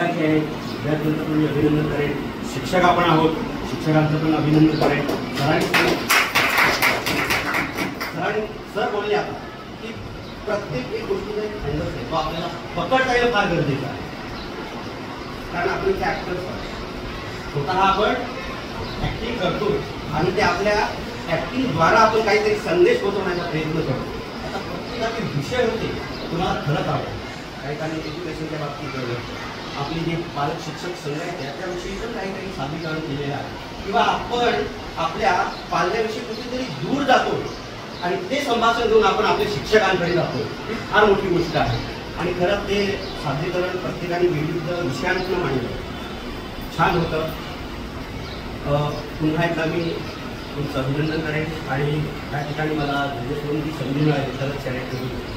विद्यार्थ्यांचं पण अभिनंदन करेन, शिक्षक आपण आहोत, शिक्षकांचं पण अभिनंदन करेन. सर बोलले आता की प्रत्येक एक गोष्टीचा एक अँगल आहे तो आपल्याला पकडता येणं फार गरजेचं आहे. कारण आपण ते ॲक्टर्स स्वतः आपण ॲक्टिंग करतो आणि ते आपल्या ॲक्टिंगद्वारा आपण काहीतरी संदेश पोहोचवण्याचा प्रयत्न करतो. आता प्रत्येकाचे विषय होते तुम्हाला खरंच आवडेल. काही काही एज्युकेशनच्या बाबतीत आपली जे पालक शिक्षक संघ आहे त्याच्याविषयी पण काही सादरीकरण केलेलं आहे किंवा आपण आपल्या पाल्याविषयी कुठेतरी दूर जातो आणि ते संभाषण घेऊन आपण आपल्या शिक्षकांकडे जातो. ही फार मोठी गोष्ट आहे आणि खरंच ते सादरीकरण प्रत्येकाने विविध विषयांतून मांडलं, छान होतं. पुन्हा एकदा मी तुमचं अभिनंदन करेन आणि त्या ठिकाणी मला करून ती संधी मिळाली खरंच त्याने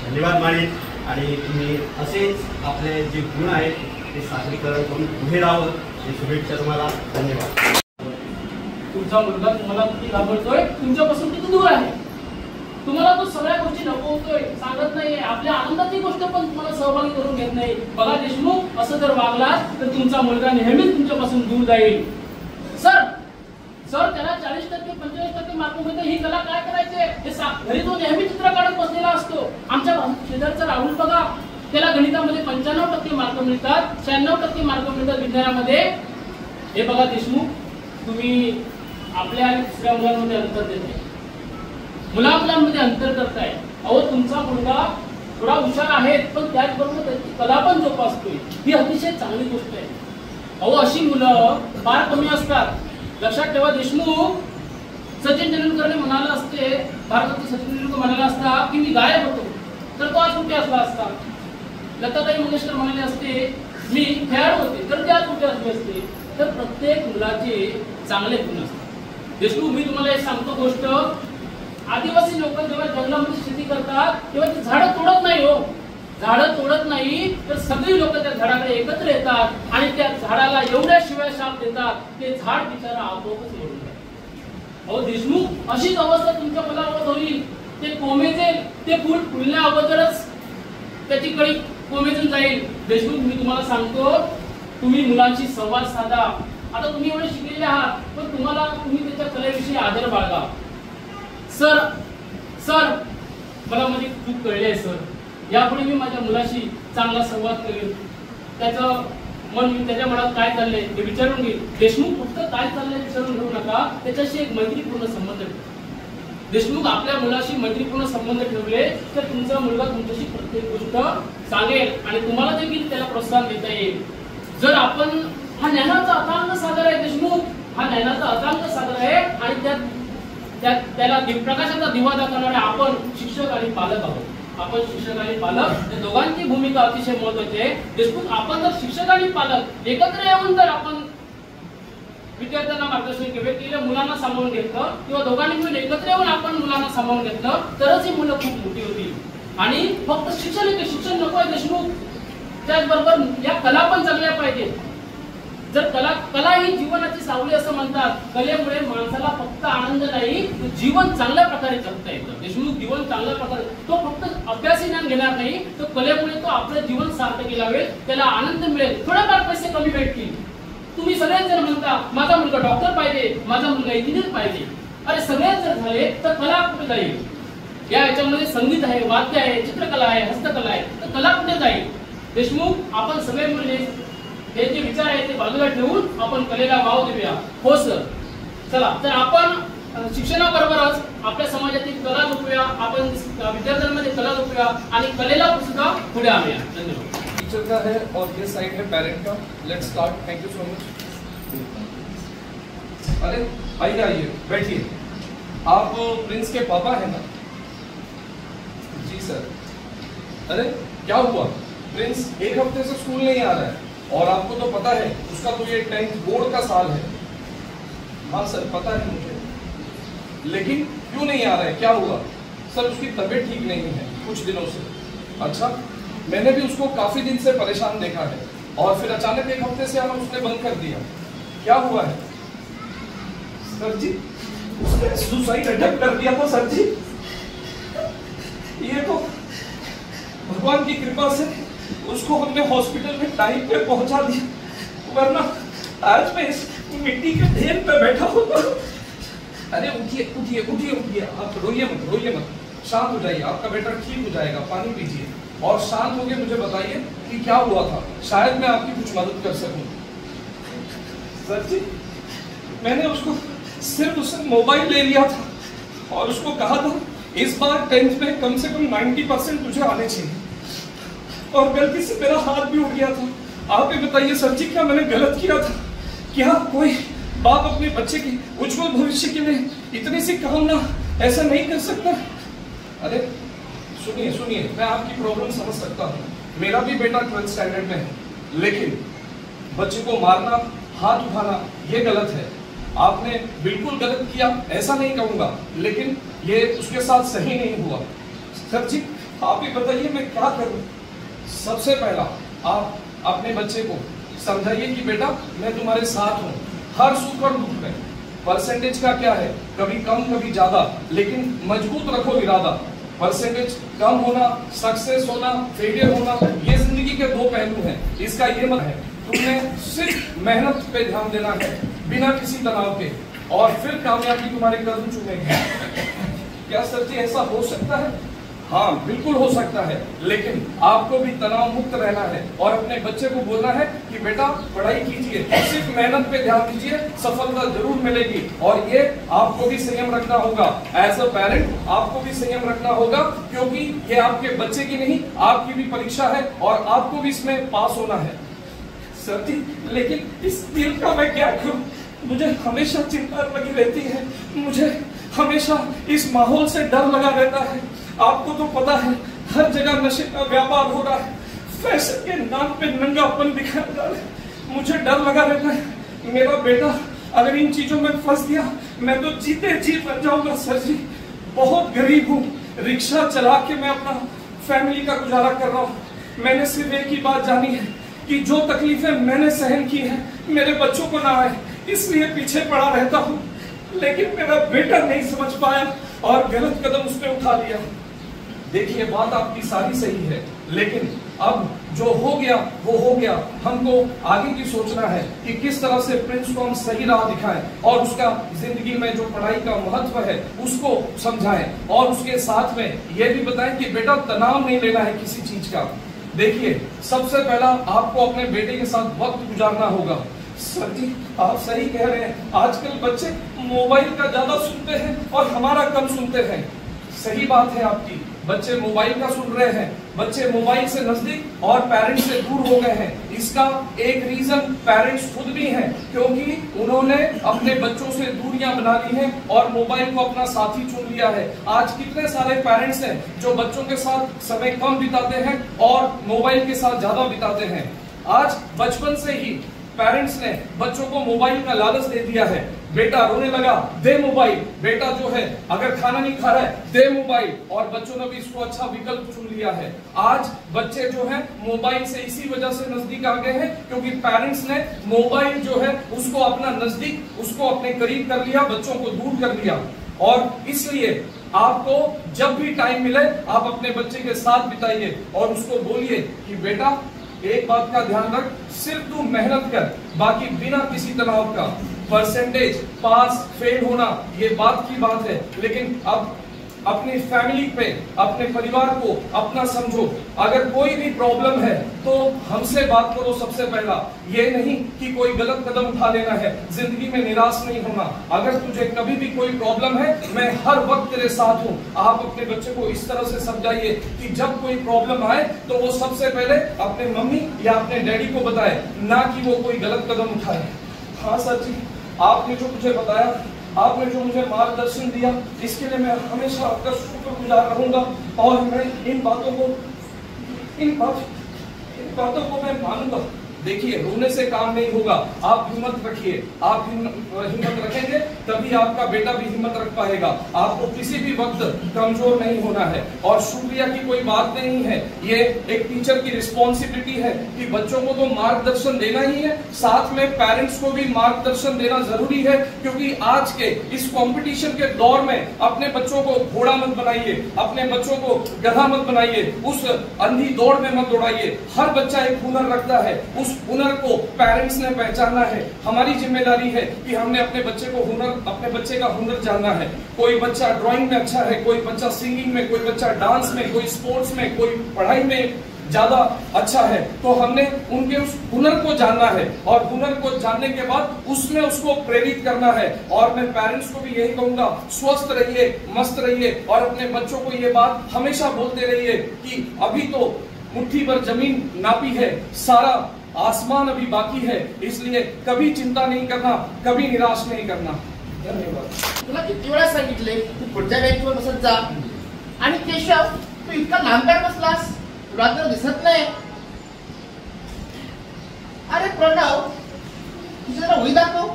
धन्यवाद मानेन. आणि तुम्ही असेच आपले जे गुण आहेत ते सादरीकरण करून पुढे राहावं हे शुभेच्छा तुम्हाला. धन्यवाद. तुमचा मुलगा तुम्हाला किती घाबरतोय, तुमच्यापासून किती दूर आहे, तुम्हाला तो सगळ्या गोष्टी लपवतोय, सांगत नाहीये, आपल्या आनंदाची गोष्ट पण तुम्हाला सहभागी करून घेत नाही. बघा देशमुख, असं जर वागलात तर तुमचा मुलगा नेहमीच तुमच्यापासून दूर जाईल. सर त्याला 40% 45% मार्क मिळतात, ही कला काय करायचे हे घरी तो नेहमी चित्र काढत बसलेला असतो. आमच्या शेजारचा राहुल बघा, त्याला गणितामध्ये 95% मार्क मिळतात, 96% मार्क मिळतात विज्ञानामध्ये. हे बघा देशमुख, तुम्ही आपल्या आणि दुसऱ्या मुलांमध्ये अंतर देताय, मुलामुलांमध्ये अंतर करताय. अहो तुमचा मुलगा थोडा हुशार आहे पण त्याचबरोबर त्याची कला पण जोपासतोय, ही अतिशय चांगली गोष्ट आहे. अहो अशी मुलं फार कमी असतात. लक्षात ठेवा देशमुख, सचिन तेंडुलकरने म्हणाला असते, भारताचे सचिन तेंडुलकर म्हणाला असता की मी गायब होतो तर तो आज कुठे असला असता. लताताई मंगेशकर म्हणाले असते मी खेळाडू होते तर ते आज कुठे असले असते. तर प्रत्येक मुलाचे चांगले गुण असतात. देशमुख, मी तुम्हाला एक सांगतो गोष्ट, आदिवासी लोक जेव्हा जंगलामध्ये शेती करतात तेव्हा ते झाडं तोडत नाही. हो, झाडं तोडत नाही तर सगळी लोक त्या झाडाकडे एकत्र येतात आणि त्या झाडाला एवढ्या शिवाय शाप देतात ते झाड बिचारा आपोआपच मरून जाते. अहो देशमुख, अशीच अवस्था तुमच्या मुलावर होईल. ते कोमेजेल, ते फुल फुलण्या अगोदरच त्याची कळी कोमेजून जाईल. देशमुख, मी तुम्हाला सांगतो, तुम्ही मुलांशी संवाद साधा. आता तुम्ही एवढे शिकलेले आहात पण तुम्ही त्याच्या कलेविषयी आदर बाळगा. सर मला माझी चूक कळली आहे सर, यापुढे मी माझ्या मुलाशी चांगला संवाद करेन, त्याचं मन त्याच्या मनात काय चाललंय हे विचारून घेईल. देशमुख, फक्त काय चाललंय विचारून घेऊ नका, त्याच्याशी एक मैत्रीपूर्ण संबंध ठेवा. देशमुख, आपल्या मुलाशी मैत्रीपूर्ण संबंध ठेवले तर तुमचा मुलगा तुमच्याशी प्रत्येक गोष्ट सांगेल आणि तुम्हाला देखील त्याला प्रोत्साहन देता येईल. जर आपण हा ज्ञानाचा अथांग सागर आहे देशमुख, हा ज्ञानाचा अथांग सागर आहे आणि त्याला प्रकाशाचा दिवा दाखवणारे आपण शिक्षक आणि पालक आहोत. आपण शिक्षक आणि पालक या दोघांची भूमिका अतिशय महत्त्वाची आहे. देशमुख, आपण जर शिक्षक आणि पालक एकत्र येऊन जर आपण विद्यार्थ्यांना मार्गदर्शन केलं, मुलांना सामावून घेतलं किंवा दोघांनी मिळून एकत्र येऊन आपण मुलांना सामावून घेतलं तरच ही मुलं खूप मोठी होतील. आणि फक्त शिक्षण नको आहे देशमुख, त्याचबरोबर या कला पण चांगल्या पाहिजे. जर कला ही जीवनाची सावली असं म्हणतात, कलेमुळे माणसाला फक्त आनंद नाही, जीवन चांगल्या प्रकारे जगता येतं. देशमुख, जीवन चांगल्या प्रकारे, तो फक्त अभ्यासी ज्ञान घेणार नाही, तो कलेमुळे तो आपलं जीवन सार्थकी लावेल, त्याला आनंद मिळेल, थोडेफार पैसे कमी भेटतील. तुम्ही सगळेच जर म्हणता माझा मुलगा डॉक्टर पाहिजे, माझा मुलगा इंजिनियर पाहिजे, अरे सगळेच जर झाले तर कला कुठे जाईल? या याच्यामध्ये संगीत आहे, वाद्य आहे, चित्रकला आहे, हस्तकला आहे, तर कला कुठे जाईल? देशमुख, आपण सगळे मिळून हे जे विचार आहे ते बाजूला ठेवून आपण कलेला वाव देऊया. हो सर, चला तर आपण शिक्षणाबरोबरच आपल्या समाजातील कला जपूया, आपण विद्यार्थ्यांमध्ये कला जपूया आणि कलेला सुद्धा पुढे आणूया. धन्यवाद. टीचर का है और ये साइड है पेरेंट का. Let's start. Thank you so much. अरे आइए बैठिए. आप प्रिंस के पापा है ना? जी सर. अरे क्या हुआ? प्रिंस एक हफ्ते से स्कूल नहीं आ रहा है और आपको तो पता है उसका तो ये 10th बोर्ड का साल है. हाँ सर पता है मुझे, लेकिन क्यों नहीं आ रहा है, क्या हुआ? सर उसकी तबीयत ठीक नहीं है कुछ दिनों से. अच्छा, मैंने भी उसको काफी दिन से परेशान देखा है और फिर अचानक एक हफ्ते से आना उसने बंद कर दिया. क्या हुआ है? सर जी उसने सुसाइड अटेम्प्ट कर दिया था सर जी. ये तो भगवान की कृपा से उसको हमने हॉस्पिटल में टाइम पे पहुंचा दिया, वरना आज मैं इस मिट्टी के ढेर पे बैठा होता। अरे उठिए उठिए उठिए उठिए, आप रोइए मत, शांत हो जाइए, आपका बेटा ठीक हो जाएगा, पानी पीजिए और शांत होकर मुझे बताइए कि क्या हुआ था, शायद मैं आपकी कुछ मदद कर सकूं। सर जी, मैंने उसको सिर्फ उससे मोबाइल ले लिया था और उसको कहा था इस बार 10th में कम से कम 90% तुझे आने चाहिए, और गलती से मेरा हाथ भी उठ गया था। आप ही बताइए सर जी, क्या मैंने गलत किया था? क्या कोई बाप अपने बच्चे की उज्जवल भविष्य के लिए इतनी सी कामना ऐसा नहीं कर सकता? अरे सुनिए, मैं आपकी प्रॉब्लम समझ सकता हूँ, मेरा भी बेटा 12th स्टैंडर्ड में है, लेकिन बच्चे को मारना, हाथ उठाना ये गलत है। आपने बिल्कुल गलत किया ऐसा नहीं कहूंगा, लेकिन ये उसके साथ सही नहीं हुआ। सर जी, आप ही बताइए मैं क्या करूं? सबसे पहला आप अपने बच्चे को समझाइए कि बेटा मैं तुम्हारे साथ हूं हर सुख और दुख में। परसेंटेज का क्या है, कभी कम कभी ज्यादा, लेकिन मजबूत रखो इरादा। परसेंटेज कम होना, सक्सेस होना, फेलियर होना, ये जिंदगी के दो पहलू हैं। इसका ये मतलब है तुमने सिर्फ मेहनत पे ध्यान देना है बिना किसी तनाव के, और फिर कामयाबी तुम्हारे कदम चूमेगी। क्या सर जी ऐसा हो सकता है? हाँ बिल्कुल हो सकता है, लेकिन आपको भी तनाव मुक्त रहना है और अपने बच्चे को बोलना है कि बेटा पढ़ाई कीजिए, सिर्फ मेहनत पे ध्यान दीजिए, सफलता जरूर मिलेगी। और ये आपको भी संयम रखना होगा, एज अ पेरेंट आपको भी संयम रखना होगा, क्योंकि ये आपके बच्चे की नहीं आपकी भी परीक्षा है और आपको भी इसमें पास होना है। सर जी, लेकिन इस दिल का मैं क्या करूं? मुझे हमेशा चिंता लगी रहती है, मुझे हमेशा इस माहौल से डर लगा रहता है। आपको तो पता है हर जगह नशे का व्यापार हो रहा है, फैशन के नाम पे नंगापन दिखाया जा रहा है। मुझे डर लगा रहता है मेरा बेटा अगर इन चीजों में फंस गया मैं तो जीते जी बन जाऊंगा। सर जी, बहुत गरीब हूँ, रिक्शा चला के मैं अपना फैमिली का गुजारा कर रहा हूँ। मैंने सिर्फ एक ही बात जानी है कि जो तकलीफें मैंने सहन की है मेरे बच्चों को ना आए, इसलिए पीछे पड़ा रहता हूँ। लेकिन मेरा बेटा नहीं समझ पाया और गलत कदम उसने उठा लिया। देखिए बात आपकी सारी सही है, लेकिन अब जो हो गया वो हो गया। हमको आगे की सोचना है कि किस तरह से प्रिंस को हम सही राह दिखाएं और उसका जिंदगी में जो पढ़ाई का महत्व है उसको समझाएं, और उसके साथ में ये भी बताएं कि बेटा तनाव नहीं लेना है किसी चीज का। देखिए सबसे पहला आपको अपने बेटे के साथ वक्त गुजारना होगा। सर जी, आप सही कह रहे हैं, आजकल बच्चे मोबाइल का ज्यादा सुनते हैं और हमारा कम सुनते हैं। सही बात है आपकी, बच्चे मोबाइल का सुन रहे हैं, बच्चे मोबाइल से नजदीक और पेरेंट्स से दूर हो गए हैं। इसका एक रीजन पेरेंट्स खुद भी हैं, क्योंकि उन्होंने अपने बच्चों से दूरियां बना ली हैं और मोबाइल को अपना साथी चुन लिया है। आज कितने सारे पेरेंट्स हैं जो बच्चों के साथ समय कम बिताते हैं और मोबाइल के साथ ज्यादा बिताते हैं। आज बचपन से ही पेरेंट्स ने बच्चों को मोबाइल का लालच दे दिया है। बेटा रोने लगा, दे मोबाइल, बेटा जो है अगर खाना नहीं खा रहा है दे मोबाइल, और बच्चों ने भी इसको अच्छा विकल्प चुन लिया है। आज बच्चे जो है मोबाइल से इसी वजह से नजदीक आ गए हैं क्योंकि पेरेंट्स ने मोबाइल जो है उसको अपना नजदीक, उसको अपने करीब कर लिया, बच्चों को दूर कर लिया। और इसलिए आपको जब भी टाइम मिले आप अपने बच्चे के साथ बिताइए और उसको बोलिए कि बेटा एक बात का ध्यान रख, सिर्फ तू मेहनत कर, बाकी बिना किसी तनाव का। परसेंटेज, पास, फेल होना ये बात की बात है, लेकिन अब अपनी फैमिली पे, अपने परिवार को अपना समझो। अगर कोई भी प्रॉब्लम है तो हमसे बात करो सबसे पहला, ये नहीं कि कोई गलत कदम उठा लेना है। जिंदगी में निराश नहीं होना। अगर तुझे कभी भी कोई प्रॉब्लम है मैं हर वक्त तेरे साथ हूँ। आप अपने बच्चे को इस तरह से समझाइए कि जब कोई प्रॉब्लम आए तो वो सबसे पहले अपने मम्मी या अपने डैडी को बताए, ना कि वो कोई गलत कदम उठाए। हाँ सर जी, आपने जो मुझे बताया, आपने जो मुझे मार्गदर्शन दिया, इसके लिए मैं हमेशा आपका शुक्रगुजार रहूंगा और मैं इन बातों को मैं मानूंगा। देखिए रोने से काम नहीं होगा, आप हिम्मत रखिए, आप हिम्मत रखेंगे तभी आपका बेटा भी हिम्मत रख पाएगा। आपको किसी भी वक्त कमजोर नहीं होना है। और शुक्रिया की कोई बात नहीं है, ये एक टीचर की रिस्पॉन्सिबिलिटी है कि बच्चों को तो मार्गदर्शन देना ही है, साथ में पेरेंट्स को भी मार्गदर्शन देना जरूरी है। क्योंकि आज के इस कंपटीशन के दौर में अपने बच्चों को घोड़ा मत बनाइए, अपने बच्चों को गधा मत बनाइए, उस अंधी दौड़ में मत दौड़ाइए। हर बच्चा एक हुनर रखता है, उस हुनर को पेरेंट्स ने पहचानना है। हमारी जिम्मेदारी है कि हमने अपने बच्चे का हुनर जानना है। कोई बच्चा ड्राइंग में अच्छा है, कोई बच्चा सिंगिंग में, कोई बच्चा डांस में, कोई स्पोर्ट्स में, कोई पढ़ाई में ज्यादा अच्छा है, तो हमने उनके उस हुनर को जानना है और हुनर को जानने के बाद उसमें उसको प्रेरित करना है। और मैं पेरेंट्स को भी यही कहूंगा, स्वस्थ रहिए, मस्त रहिए और अपने बच्चों को ये बात हमेशा बोलते रहिए कि अभी तो मुट्ठी भर जमीन नापी है, सारा आसमान अभी बाकी है, इसलिए कभी चिंता नहीं करना, कभी निराश नहीं करना। धन्यवाद। तुला किती वेळा सांगितले तू पुढच्या बेंचवर बसत जा, आणि केशव तू इतका लांब काय बसलास, तुला तर दिसत नाही. अरे प्रणव तुझे जरा होई दाखव.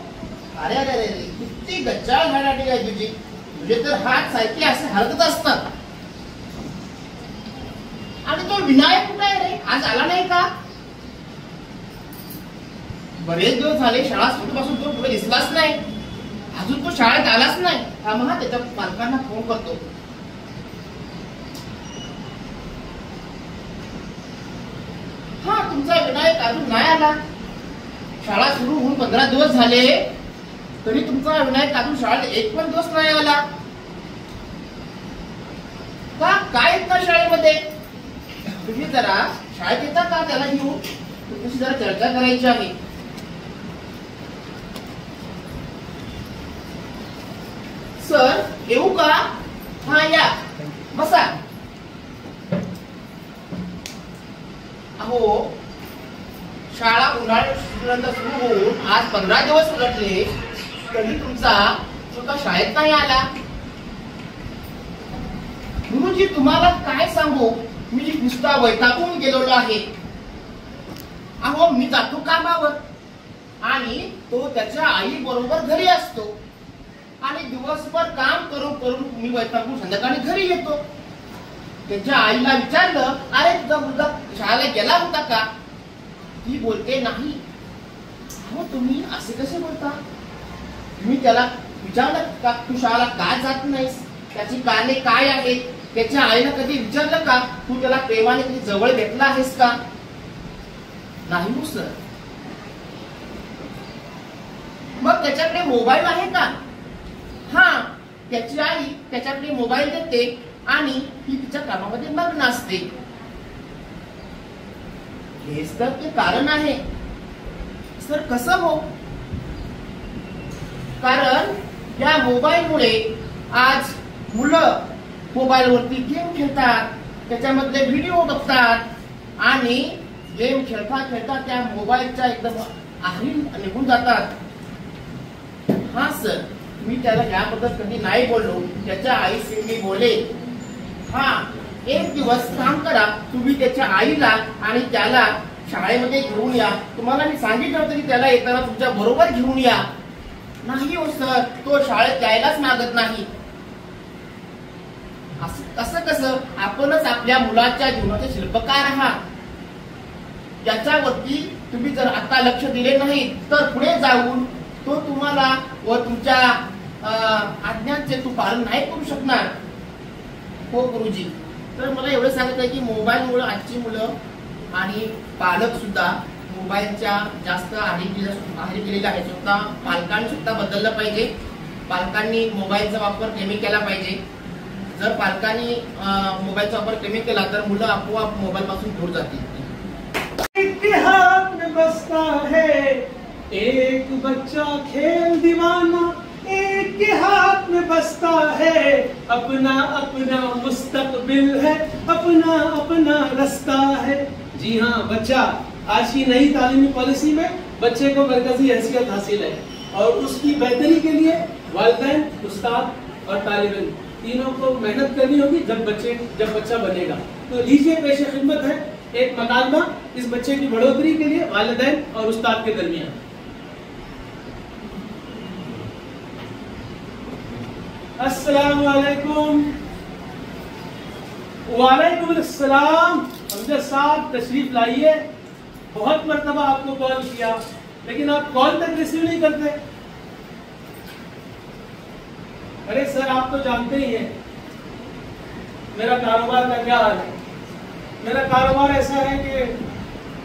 अरे अरे अरे किती गच्चाळ हॅन्डरायटिंग आहे तुझी, तुझे तर हात सारखे असे हलतच असतात. आणि तो विनायक कुठे आहे रे, आज आला नाही का? बरेच दिवस झाले शाळा सुटूपासून तो पुढे दिसलाच नाही, अजून तो शाळेत आलाच नाही. थांब हा, त्याच्या पालकांना फोन करतो. हा, तुमचा विनायक अजून नाही आला. शाळा सुरू होऊन 15 दिवस झाले तरी तुमचा विनायक अजून शाळेत एक पण दिवस नाही आला का? काय येत ना शाळेमध्ये? तुम्ही जरा शाळेत येता का त्याला घेऊन? तुमच्याशी जरा चर्चा करायची आहे. सर येऊ का? हा या, बसा. अहो शाळा उन्हाळ्यात सुरू होऊन आज 15 दिवस उलटले तरी तुमचा मुलगा शाळेत नाही आला. गुरुजी तुम्हाला काय सांगू, मी नुसता वैतागून गेलेलो आहे. अहो मी जातो कामावर आणि तो त्याच्या आई बरोबर घरी असतो आणि दिवसभर काम करून करून मी वैतागून संध्याकाळी घरी येतो. त्याच्या आईला विचारलं, अरे तुझा मुलगा शाळेला गेला होता का? ती बोलते नाही. अहो तुम्ही असे कसे बोलता? तुम्ही त्याला विचारलं का तू शाळेला का जात नाहीस, त्याची कारणे काय आहेत? त्याच्या आईला कधी विचारलं का तू त्याला प्रेमाने कधी जवळ घेतला आहेस का? नाही हो सर. मग त्याच्याकडे मोबाईल आहे का? हा, त्याची आई त्याच्याकडे मोबाईल देते आणि ती तिच्या कामामध्ये मग्न असते. हेच तर ते कारण आहे. सर कसं हो? कारण या मोबाईलमुळे आज मुलं मोबाईलवरती गेम खेळतात, त्याच्यामधले व्हिडिओ बघतात आणि गेम खेळता खेळता त्या मोबाईलच्या एकदम आहारी निघून जातात. हा सर, मी त्याला याबद्दल कधी नाही बोललो, त्याच्या आईशी मी बोले. हा, एक दिवस काम करा, तुम्ही त्याच्या आईला आणि त्याला शाळेमध्ये घेऊन या. तुम्हाला मी सांगितलं होतं की त्याला येताना तुमच्या बरोबर घेऊन या. नाही हो सर, तो शाळेत यायलाच मागत नाही. असं कसं? आपणच आपल्या मुलाच्या जीवनाचे शिल्पकार आहात. त्याच्यावरती तुम्ही जर आता लक्ष दिले नाही तर पुढे जाऊन तो तुम्हाला व तुमच्या आज्ञांचे तू पालन नाही करू शकणार. हो गुरुजी. तर मला एवढं सांगत आहे की मोबाईलमुळे आजची मुलं आणि पालक सुद्धा मोबाईलच्या जास्त आहारी गेलेले आहेत. सुद्धा पालकांनी सुद्धा बदललं पाहिजे. पालकांनी मोबाईलचा वापर कमी केला पाहिजे. जर पालकांनी मोबाईलचा वापर कमी केला तर मुलं आपोआप मोबाईल पासून दूर जातील. हाथ में बसता है एक बच्चा खेल दीवाना, एक के हाथ में बसता है अपना अपना मुस्तकबिल है, अपना अपना रास्ता है. जी हाँ बच्चा, आज की नई तालीमी पॉलिसी में बच्चे को मरकजी हैसियत हासिल है और उसकी बेहतरी के लिए वालिदैन, उस्ताद और तालिब इल्म तीनों को मेहनत करनी होगी जब बच्चा बनेगा. तो लीजिए पेश खिदमत है एक मकालमा इस बच्चे की बढ़ोतरी के लिए वालिदैन और उस्ताद के दरमियान। अस्सलाम वालेकुम। वालेकुम अस्सलाम। अमजद साहब तशरीफ लाइए। बहुत मरतबा आपको कॉल किया लेकिन आप कॉल तक रिसीव नहीं करते। अरे सर आप तो जानते ही हैं मेरा कारोबार का क्या हाल है। मेरा कारोबार ऐसा है कि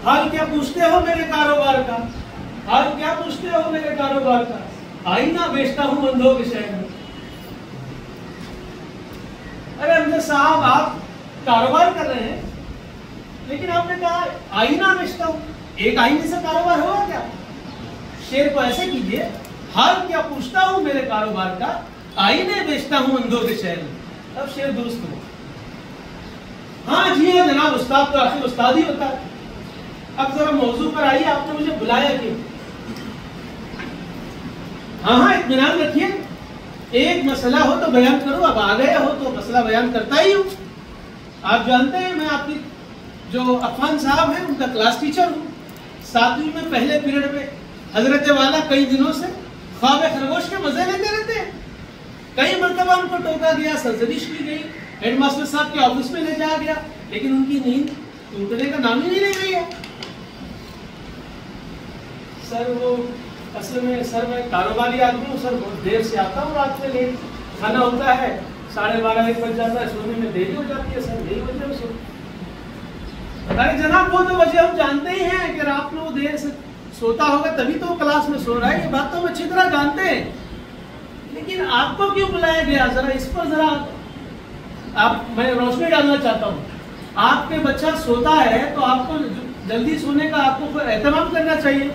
हाल क्या पूछते हो मेरे कारोबार का, हाल क्या पूछते हो मेरे कारोबार का। आईना बेचता हूं बंदों के शहर में। अरे अमजद साहब आप कारोबार कर रहे हैं लेकिन आपने कहा आईना बेचता हूं। एक आईने से कारोबार होगा क्या? शेर को ऐसे कीजिए, हाल क्या पूछता हूं मेरे कारोबार का, आईने बेचता हूं अंधों के शहर में। अब शेर दुरुस्त हो। हाँ जी हाँ जनाब, उस्ताद तो आखिर उस्ताद ही होता है। अब जरा मौजू पर आइए, आपने मुझे बुलाया क्यों? हाँ हाँ इत्मीनान रखिए, एक मसला हो तो बयान करो। अब आ गए हो तो मसला बयान करता ही हूँ। आप जानते हैं मैं आपकी जो अफान साहब हैं उनका क्लास टीचर हूँ। 7वीं में पहले पीरियड में हजरत वाला कई दिनों से ख्वाब खरगोश के मजे लेते रहते हैं। कई मरतबा उनको टोका गया, सर्जरिश की गई, हेडमास्टर साहब के ऑफिस में ले जाया गया, लेकिन उनकी नींद टूटने का नाम ही नहीं ले रही है। सर वो असल में सर मैं कारोबारी आदमी हूँ सर, बहुत देर से आता हूँ, रात में लेट खाना होता है, 12:30-1 बज जाता है, सोने में देरी हो जाती है सर, यही वजह है सर। अरे जनाब वो तो वजह हम जानते ही हैं कि रात में वो देर से सोता होगा तभी तो वो क्लास में सो रहा है, ये बात तो हम अच्छी तरह जानते हैं। लेकिन आपको क्यों बुलाया गया, जरा इस पर जरा मैं रोशनी डालना चाहता हूँ। आपके बच्चा सोता है तो आपको जल्दी सोने का आपको एहतमाम करना चाहिए।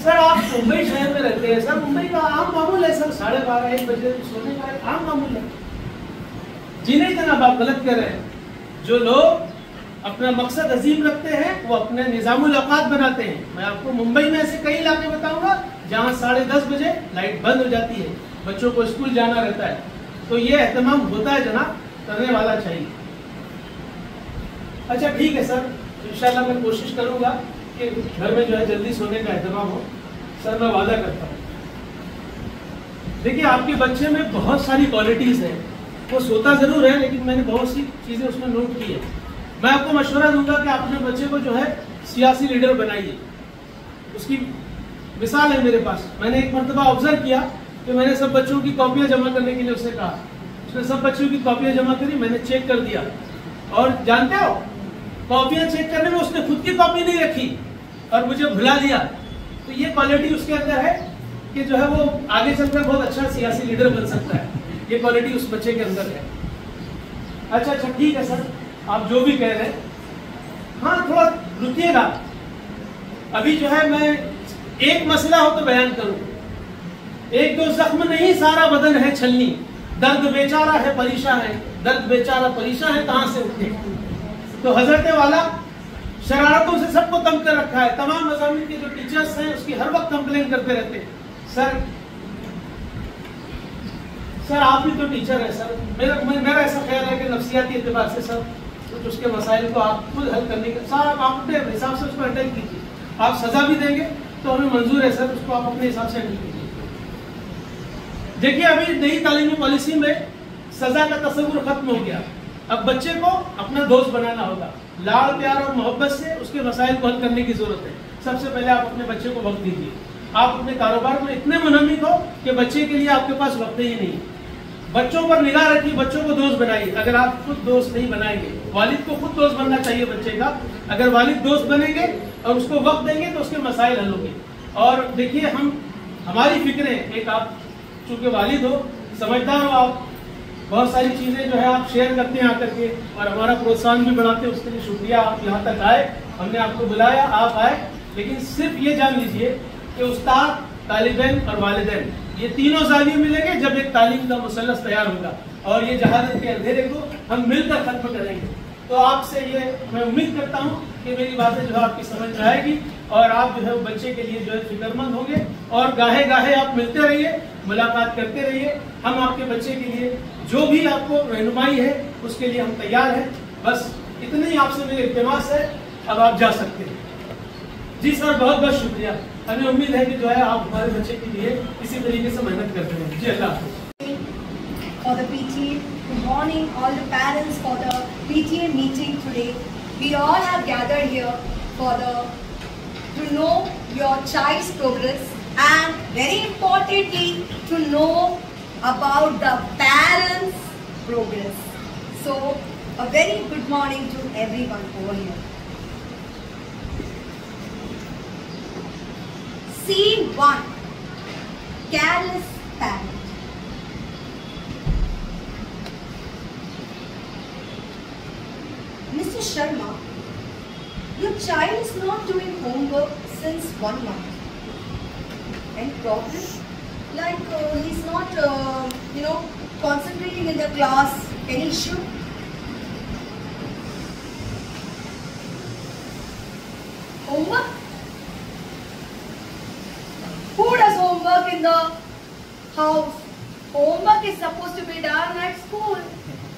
सर आप मुंबई शहर में रहते हैं सर, मुंबई का आम मामूल है सर, 12:30-1 बजे सोने का एक आम मामूल है। जी नहीं जनाब आप गलत कह रहे हैं। जो लोग अपना मकसद अजीम रखते हैं वो अपने निजामुल औकात बनाते हैं। मैं आपको मुंबई में ऐसे कई इलाके बताऊंगा जहाँ 10:30 बजे लाइट बंद हो जाती है, बच्चों को स्कूल जाना रहता है। तो ये एहतमाम होता है जनाब, करने वाला चाहिए। अच्छा ठीक है सर, इंशाल्लाह मैं कोशिश करूंगा कि घर में जो है जल्दी सोने का एहतमाम हो। सर मैं वादा करता हूँ। देखिए आपके बच्चे में बहुत सारी क्वालिटीज हैं, वो सोता जरूर है लेकिन मैंने बहुत सी चीजें उसमें नोट की है। मैं आपको मशवरा दूंगा कि आप अपने बच्चे को जो है सियासी लीडर बनाइए। उसकी मिसाल है मेरे पास। मैंने एक मरतबा ऑब्जर्व किया कि मैंने सब बच्चों की कॉपियां जमा करने के लिए उससे कहा, उसने सब बच्चों की कॉपियां जमा करी, मैंने चेक कर दिया और जानते हो कॉपियां चेक करने में उसने खुद की कॉपी नहीं रखी और मुझे भुला दिया। तो ये क्वालिटी उसके अंदर है कि जो है वो आगे चलकर बहुत अच्छा सियासी लीडर बन सकता है। ये क्वालिटी उस बच्चे के अंदर है। अच्छा ठीक है सर, आप जो भी कह रहे हैं, हाँ थोड़ा रुकिएगा। अभी जो है मैं एक मसला हो तो बयान करूं। एक दो जख्म नहीं सारा बदन है छलनी, दर्द बेचारा है परेशान है, दर्द बेचारा परेशान है कहां से उठे। तो हजरत वाला शरारतों से सबको तंग कर रखा है। तमाम मज़ामिन के जो टीचर्स हैं उसकी हर वक्त कंप्लेन करते रहते हैं। सर आप भी तो टीचर है सर, मेरा ऐसा ख्याल है कि नफ्सियाती एतबार से सर कुछ उसके मसाइल को आप खुद हल करने का सर आप अपने हिसाब से उसको हैंडल कीजिए। आप सजा भी देंगे तो हमें मंजूर है सर, उसको आप अपने हिसाब से हैंडल कीजिए। देखिए अभी नई तालीमी पॉलिसी में सजा का तस्वुर खत्म हो गया। अब बच्चे को अपना दोस्त बनाना होगा, लाड़ प्यार और मोहब्बत से उसके मसाइल को हल करने की जरूरत है। सबसे पहले आप अपने बच्चे को वक्त दीजिए। आप अपने कारोबार में इतने मुनम्मिक हो कि बच्चे के लिए आपके पास वक्त ही नहीं। बच्चों पर निगाह रखिए, बच्चों को दोस्त बनाइए। अगर आप खुद दोस्त नहीं बनाएंगे, वालिद को खुद दोस्त बनना चाहिए बच्चे का। अगर वालिद दोस्त बनेंगे और उसको वक्त देंगे तो उसके मसाइल हल होंगे। और देखिए हमारी फिक्रें, एक आप चूंकि वालिद हो, समझदार हो, आप बहुत सारी चीजें जो है आप शेयर करते हैं आकर के और हमारा प्रोत्साहन भी बढ़ाते हैं। उसके लिए शुक्रिया, आप यहाँ तक आए, हमने आपको बुलाया, आप आए। लेकिन सिर्फ ये जान लीजिए कि उस्ताद, तालिबैन और वालिदैन ये तीनों जाविये मिलेंगे जब एक तालीम का मुसल्लस तैयार होगा और ये जहालत के अंधेरे को हम मिलकर खत्म करेंगे। तो आपसे ये मैं उम्मीद करता हूँ कि मेरी बातें जो है आपकी समझ में आएगी और आप जो है बच्चे के लिए जो है फिक्रमंद होंगे और गाहे गाहे आप मिलते रहिए, मुलाकात करते रहिए। हम आपके बच्चे के लिए जो भी आपको रहनुमाई है उसके लिए हम तैयार हैं। बस इतने ही आपसे मेरे इल्तिमास है, अब आप जा सकते हैं। जी सर, बहुत बहुत शुक्रिया। हमें उम्मीद है कि जो है आप हमारे बच्चे के लिए इसी तरीके से मेहनत करते हैं। जी अल्लाह हाफ़िज़। For the PTA, good morning all the parents for the PTA meeting today. We all have gathered here to know your child's progress and very importantly to know about the parents' progress. So a very good morning to everyone over here. Scene 1. Careless parent. Mr. Sharma, your child is not doing homework since 1 month. Any problem? Like he's not, concentrating in the class. Any issue? Homework? Who does homework in the house? Homework is supposed to be done at school.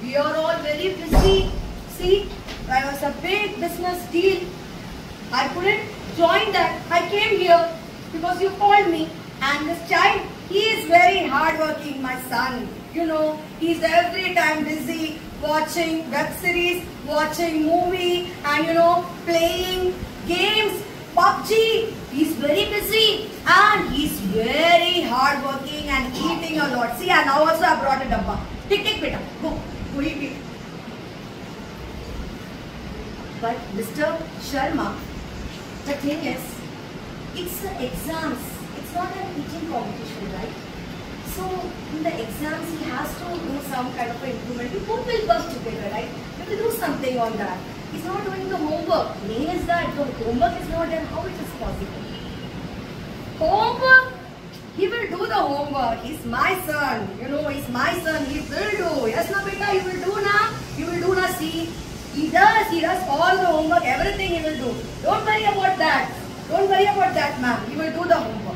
We are all very busy. See, there was a big business deal. I couldn't join that. I came here because you called me. And this child, he is very hardworking, my son. You know, he's every time busy watching web series, watching movie, and playing games, PUBG. He's very busy and he's very hardworking and eating a lot. See, and now also I brought a dabba. Take, beta. Go eat it. But Mr. Sharma, the thing is, it's exams. It's not an eating competition, right? So in the exams, he has to do some kind of improvement. We both will work together, right? We will do something on that. He's not doing the homework. Main is that the homework is not done. How it is possible? Homework? He will do the homework. He's my son. He's my son. He will do. Yes, na beta, you will do na. You will do na. See. He does all the homework, everything he will do. Don't worry about that. Don't worry about that, ma'am. He will do the homework.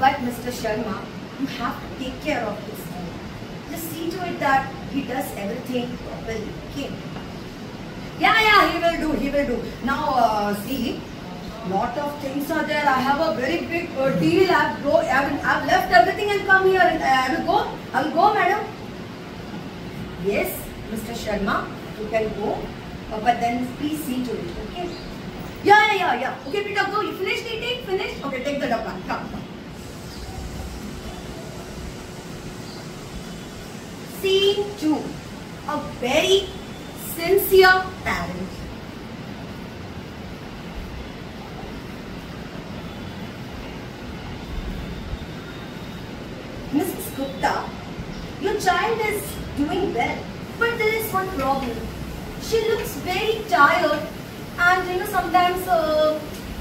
But Mr. Sharma, you have to take care of his home. Just see to it that he does everything properly. Okay? Yeah, he will do. Now, see, lot of things are there. I have a very big deal. I've left everything and come here. I will go, madam. Yes, Mr. Sharma, you can go, but then please see to it, okay? Yeah. Okay, Peter, go. You finished eating? Finished? Okay, take the dabba. Come. Scene 2. A very sincere parent. Mrs. Gupta, your child is doing well, but there is one problem. She looks very tired, and sometimes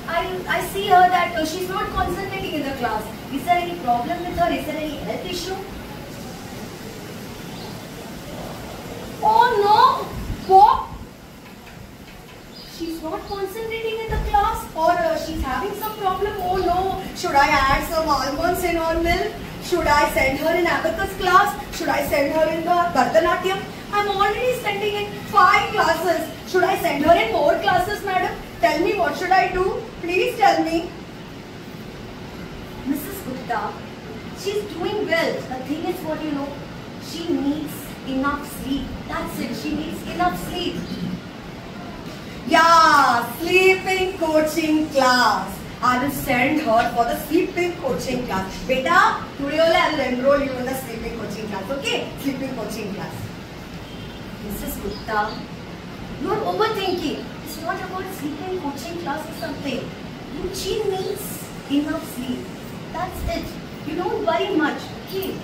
I see her that she's not concentrating in the class. Is there any problem with her? Is there any health issue? Oh no! What? She's not concentrating in the class, or she's having some problem? Oh no! Should I add some almonds in her milk? Should I send her in abacus class? Should I send her in the Bharatanatyam? I'm already sending in 5 classes. Should I send her in more classes, madam? Tell me, what should I do? Please tell me. Mrs. Gupta, she's doing well. The thing is what she needs enough sleep. That's it. She needs enough sleep. Yeah, sleeping coaching class. I will send her for the sleeping coaching class. Beta, today I will enroll you in the sleeping coaching class. Okay? Sleeping coaching class. Mrs. Gupta, you are overthinking. It's not about sleeping coaching class or something. She needs enough sleep. That's it. You don't worry much. Okay?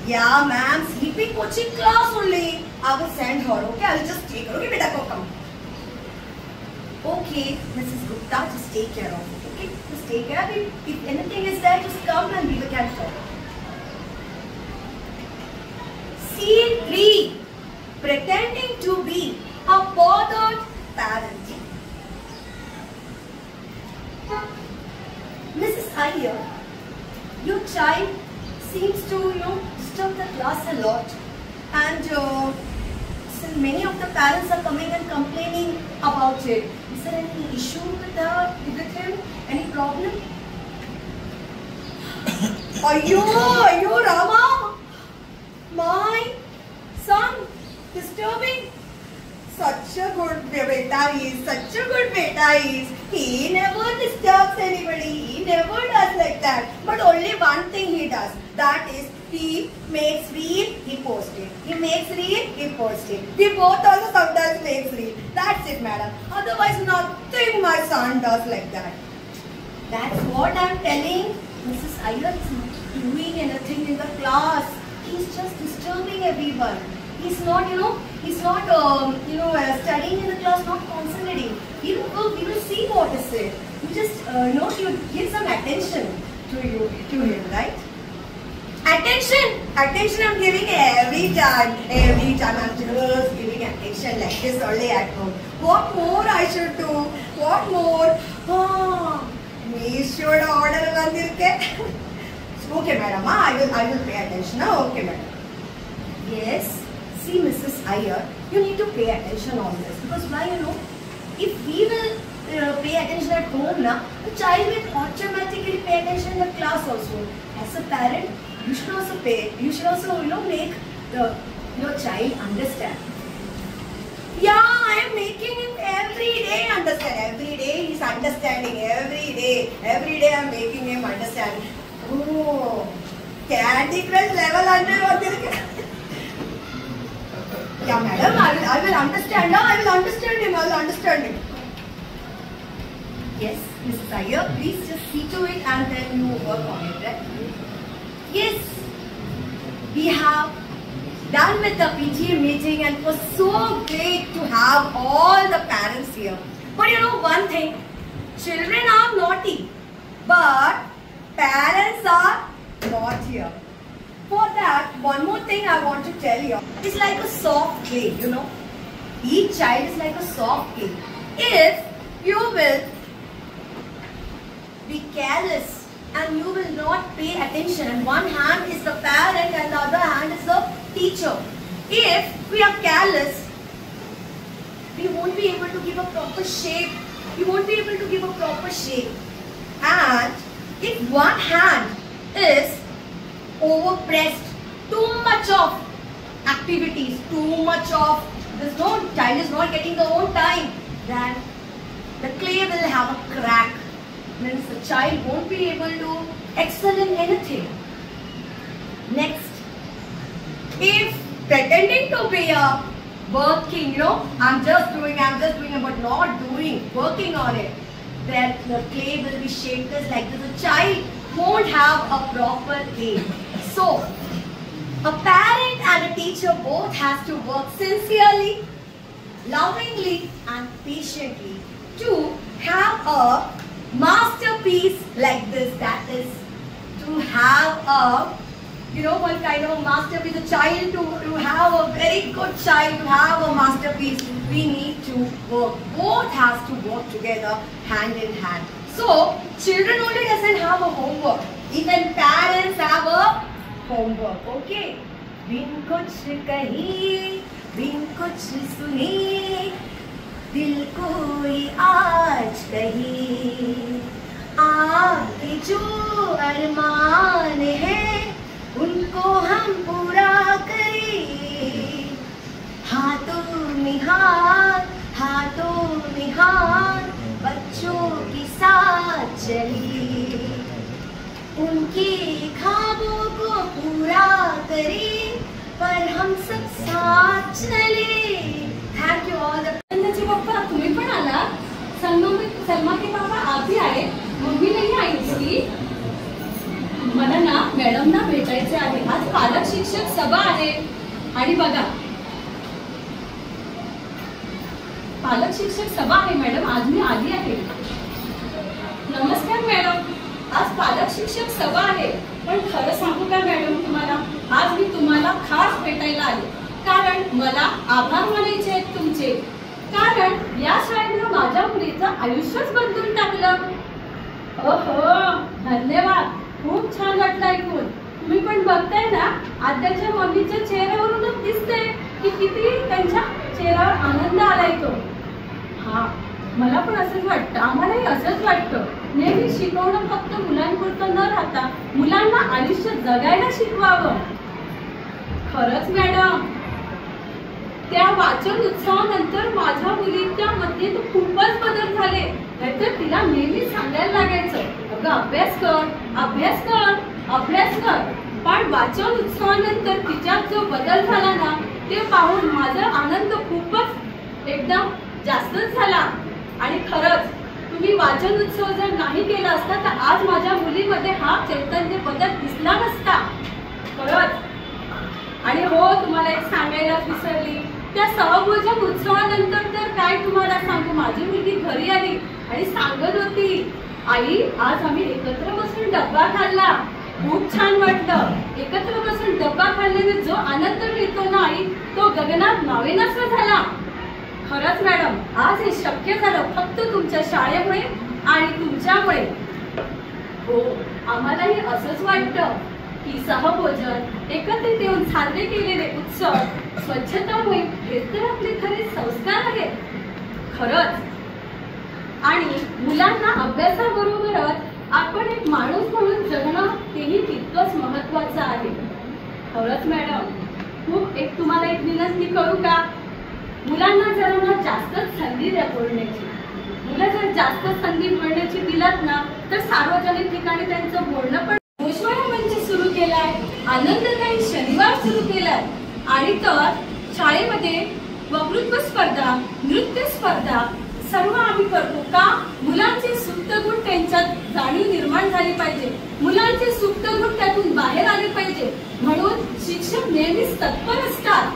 Yeah, ma'am. Sleeping coaching class only. I will send her. Okay? I will just take her. Okay, beta, go come. Okay, Mrs. Gupta, just take care of it. Okay? Just take care of it. If anything is there, just come and we can talk. Scene 3. Pretending to be a bothered parent. Mrs. Iyer, your child seems to, disturb the class a lot. And and many of the parents are coming and complaining about it. Is there any issue with him? Any problem? Ayyo, Rama! My son, disturbing. Such a good beta he is. Such a good beta he is. He never disturbs anybody. He never does like that. But only one thing he does. That is, he makes reel, he posts it. He makes reel, he posts it. We both also sometimes makes reel. That's it, madam. Otherwise, nothing my son does like that. That's what I'm telling. Mrs. Iyer is not doing anything in the class. He's just disturbing everyone. He's not, he's not, studying in the class, not concentrating. We will see what is it. You just, you give some attention to him, right? Attention I'm giving every time I'm just giving attention like this only at home. What more I should do? What more? We should order one. Okay, madam. I will pay attention. Okay, madam. Yes. See, Mrs. Iyer, you need to pay attention on this because why? If we will pay attention at home, the child will automatically pay attention in the class also. As a parent, you should also pay. You should also, make your child understand. Yeah, I am making him every day understand. Every day he's understanding. Every day I am making him understand. Oh, Candy Crush level 100. Yeah, madam, I will understand. No, I will understand him. Yes, Mrs. Iyer, please just see to it and then you work on it, right? Yes, we have done with the PTA meeting and it was so great to have all the parents here. But one thing, children are naughty, but parents are not here. For that, one more thing I want to tell you. It's like a soft clay, Each child is like a soft clay. If you will be careless and you will not pay attention, and one hand is the parent and the other hand is the teacher. If we are careless, we won't be able to give a proper shape. And if one hand is overpressed, too much of activities, child is not getting their own time, then the clay will have a crack. Means the child won't be able to excel in anything. Next, if pretending to be a working, I'm just doing but not doing, working on it, then the clay will be shaped as like this. The child won't have a proper aim. So, a parent and a teacher both has to work sincerely, lovingly and patiently to have a masterpiece like this. That is to have a, one kind of a masterpiece. A child to have a very good child, to have a masterpiece, we need to work. Both has to work together hand in hand. So, children only doesn't have a homework. Even parents have a homework. Okay? बिन कुछ कही, बिन कुछ सुनी, दिल कोई आज कही, आपके जो अरमान है, उनको हम पूरा करें. हाथों में हाथ बच्चों के साथ चली, उनके ख्वाबों को पूरा करें, पर हम सब साथ चले. Thank you all the. पप्पा तुम्ही पण आला. सलमा के पापा आप भी आए. मम्मी नाही आई उसकी. मला ना मॅडमना भेटायचे आहे. आज पालक शिक्षक सभा आहे. आणि बघा, पालक शिक्षक सभा आहे मॅडम. आज मी आली आहे. नमस्कार मॅडम. आज पालक शिक्षक सभा आहे. पण खरं सांगू का मॅडम तुम्हाला, आज मी तुम्हाला खास भेटायला आले. कारण मला आभार मानायचे आहेत तुमचे. कारण या शाळेनं माझ्या मुलीचं आयुष्यच बदलून टाकलं. ओहो, धन्यवाद. खूप छान वाटलं ऐकून. तुम्ही पण बघताय ना, आद्याच्या मम्मीच्या चेहऱ्यावरूनच दिसते की किती त्यांच्या चेहऱ्यावर आनंद आलाय तो. हा, मला पण असंच वाटतं, आम्हालाही असंच वाटतं. नेहमी शिकवणं फक्त मुलांपुरतं न राहता मुलांना आयुष्य जगायला शिकवावं. खरंच मॅडम, त्या वाचन उत्सवानंतर माझ्या मुलीच्या मध्ये तर खूपच बदल झाले. नाहीतर तिला नेहमी सांगायला लागायचं, अगं अभ्यास कर, अभ्यास कर, अभ्यास कर. पण वाचन उत्सवानंतर तिच्यात जो बदल झाला ना, ते पाहून माझा आनंद खूपच एकदम जास्तच झाला. आणि खरंच तुम्ही वाचन उत्सव जर नाही केला असता तर आज माझ्या मुलीमध्ये हा चैतन्य बदल दिसला नसता. खरंच. आणि हो, तुम्हाला एक सांगायलाच विसरली, त्या सहभोजन उत्सवानंतर तर काय तुम्हाला सांगू, माझी मुलगी घरी आली आणि सांगत होती, आई आज आम्ही एकत्र बसून डब्बा खाल्ला, खूप छान वाटलं. एकत्र बसून डब्बा खाल्ल्याने जो आनंद मिळतो ना आई, तो गगनात नावेनासा झाला. खरंच मॅडम, आज हे शक्य झालं फक्त तुमच्या शाळेमुळे आणि तुमच्यामुळे. हो, आम्हालाही असंच वाटतं की सहभोजन, एकत्रित येऊन साजरे केलेले उत्सव, स्वच्छता मोहीम हे तर आपले खरे संस्कार आहेत. खरंच. आणि मुलांना अभ्यासाबरोबरच आपण एक माणूस म्हणून जगणं हेही तितकंच महत्वाचं आहे. खरंच मॅडम, खूप तुम्हाला एक विनंती करू का, मुलांना जरा ना जास्तच संधी द्या बोलण्याची. मुलं जर जास्त संधी बोलण्याची दिलात ना तर सार्वजनिक ठिकाणी त्यांचं बोलणं पण. गोष्वारा मंच सुरू केलाय, आनंददायी शनिवार सुरू केलाय. आणि तर शाळेमध्ये वक्तृत्व स्पर्धा, नृत्य स्पर्धा सर्व आम्ही करतो का, मुलांचे सुप्त गुण त्यांच्यात जाणीव निर्माण झाली पाहिजे, मुलांचे सुप्त गुण त्यातून बाहेर आले पाहिजे, म्हणून शिक्षक नेहमीच तत्पर असतात.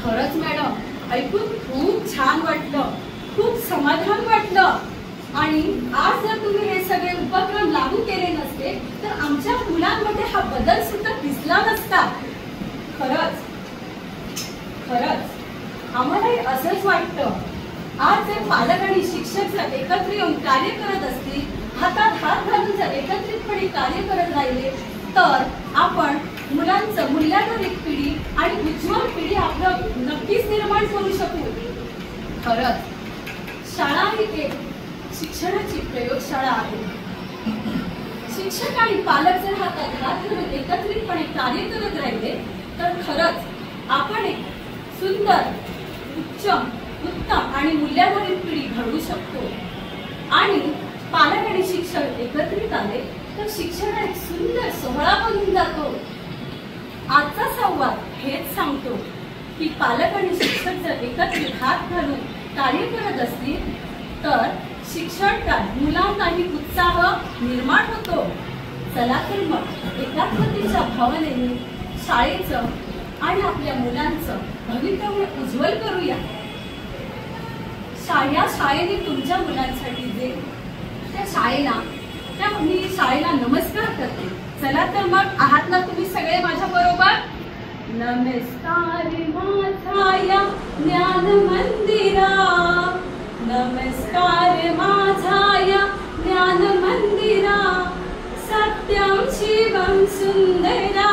खरंच मॅडम, ऐकून खूप छान वाटलं, खूप समाधान वाटलं. आणि आज जर तुम्ही हे सगळे उपक्रम लागू केले नसते तर आमच्या मुलांमध्ये हा बदल सुद्धा दिसला नसता. खरंच. खरंच आम्हालाही असंच वाटतं. आज जर पालक आणि शिक्षक जर एकत्र येऊन कार्य करत असतील, हातात हात घालून जर एकत्रितपणे कार्य करत राहिले तर आपण मुलांचं मूल्याधारित पिढी आणि उज्ज्वल पिढी आपलं नक्कीच निर्माण करू शकू. खरंच शाळा ही एक शिक्षणाची प्रयोगशाळा आहे. शिक्षक आणि पालक जर हातात हात घालून एकत्रितपणे कार्य करत राहिले तर खरंच आपण एक सुंदर, उत्तम आणि मूल्याधारित पिढी घडवू शकतो. आणि पालक आणि शिक्षक एकत्रित आले तर शिक्षण एक सुंदर सोहळा बनून जातो. आजचा संवाद हेच सांगतो की पालक आणि शिक्षक जर एकत्रित हात घालून कार्य करत असतील तर शिक्षण मुलांनाही उत्साह निर्माण होतो. चला तर मग एकात्मतेच्या भावनेने शाळेचं आणि आपल्या मुलांचं भवितव्य उज्ज्वल करूया. या शाळेने तुमच्या मुलांसाठी जे त्या मी शाळेला नमस्कार करते. चला तर मग, आहात ना तुम्ही सगळे माझ्या बरोबर? नमस्कार माझा या ज्ञान मंदिरा, नमस्कार माझा या ज्ञान मंदिरा, सत्यम शिवम सुंदरा,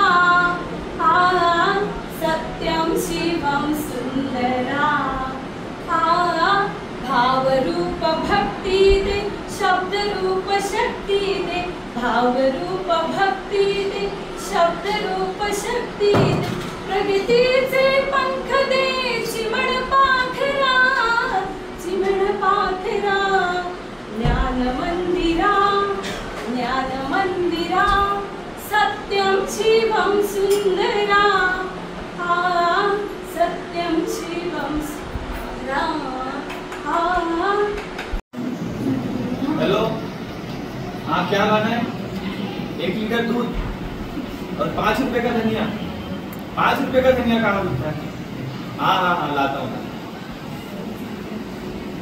सत्यम शिवम सुंदरा. भाव रूप भक्ती दे, शब्द रूप शक्ती दे, भाव रूप भक्ती दे, शब्द रूप शक्ती दे, प्रगतीचे पंख दे, चिमण पाखरा, चिमण पाखरा. ज्ञान मंदिरा, ज्ञान मंदिरा, सत्यम शिवम सुंदरा, सत्यम शिवम सुंदरा. हेलो, हाँ क्या लाना है? 1 लीटर दूध और 5 रुपए का धनिया. 5 रुपए का धनिया कहाँ मिलता है? हाँ लाता हूँ.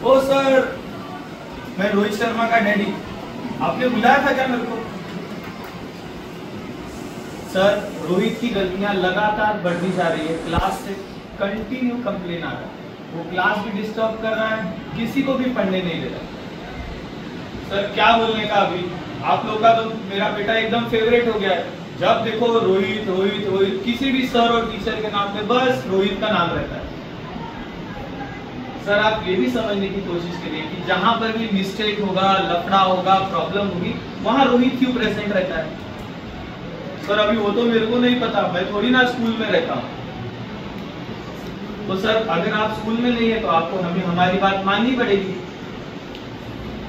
ओ सर, मैं रोहित शर्मा का डैडी, आपने बुलाया था क्या मेरे को? सर, रोहित की गलतियां लगातार बढ़ती जा रही है, क्लास से कंटिन्यू कंप्लेन आ रहा है, वो क्लास भी डिस्टर्ब कर रहा है, किसी को भी पढ़ने नहीं दे रहा. सर क्या बोलने का, अभी आप लोग का तो मेरा बेटा एकदम फेवरेट हो गया है. जब देखो रोहित रोहित रोहित, किसी भी सर और टीचर के नाम पे बस रोहित का नाम रहता है. सर आप ये भी समझने की कोशिश करिए कि जहां पर भी मिस्टेक होगा, लफड़ा होगा, प्रॉब्लम होगी, वहां रोहित क्यों प्रेजेंट रहता है? सर अभी वो तो मेरे को नहीं पता, मैं थोड़ी ना स्कूल में रहता हूँ। तो सर अगर आप स्कूल में नहीं है तो आपको हमें हमारी बात माननी पड़ेगी।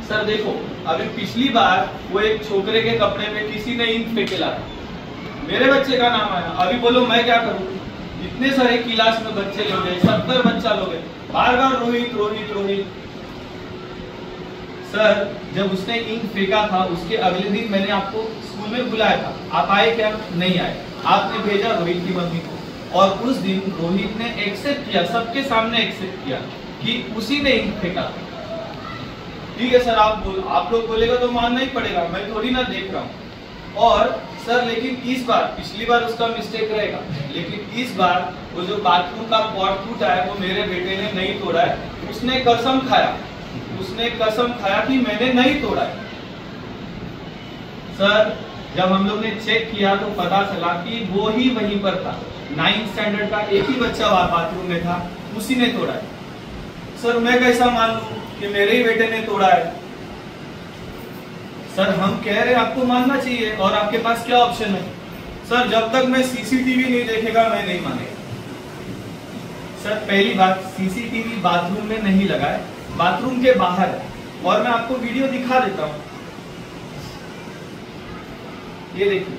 सर देखो, अभी पिछली बार वो एक छोकरे के कपड़े में किसी ने इंक फेंकेला, मेरे बच्चे का नाम आया। अभी बोलो मैं क्या करूँ? इतने सारे क्लास में बच्चे लोग हैं, 70 बच्चा लोग हैं, बार बार रोहित रोहित रोहित। सर जब उसने इंक फेंका था उसके अगले दिन मैंने आपको स्कूल में बुलाया था, आप आए क्या? नहीं आए। आपने भेजा रोहित की मम्मी को, और उस दिन रोहित ने एक्सेप्ट किया, सबके सामने एक्सेप्ट किया कि उसी ने इंक फेंका। ठीक है सर, आप लोग बोलेगा तो मानना ही पड़ेगा, मैं थोड़ी ना देख रहा हूँ। और सर लेकिन इस बार, पिछली बार उसका मिस्टेक रहेगा, लेकिन इस बार वो जो बाथरूम का पॉट टूटा है वो मेरे बेटे ने नहीं तोड़ा है। उसने कसम खाया कि मैंने नहीं तोड़ा है। सर जब हम लोग ने चेक किया तो पता चला कि वो ही वहीं पर था, 9th स्टैंडर्ड का एक ही बच्चा बाथरूम में था, उसी ने तोड़ा है। सर मैं कैसा मान लूं कि मेरे ही बेटे ने तोड़ा है? सर हम कह रहे हैं आपको मानना चाहिए, और आपके पास क्या ऑप्शन है? सर जब तक मैं सीसीटीवी नहीं देखेगा मैं नहीं मानेगा। सर पहली बात, सीसीटीवी बाथरूम में नहीं लगा है, बाथरूम के बाहर है, और मैं आपको वीडियो दिखा देता हूं। ये देखिए,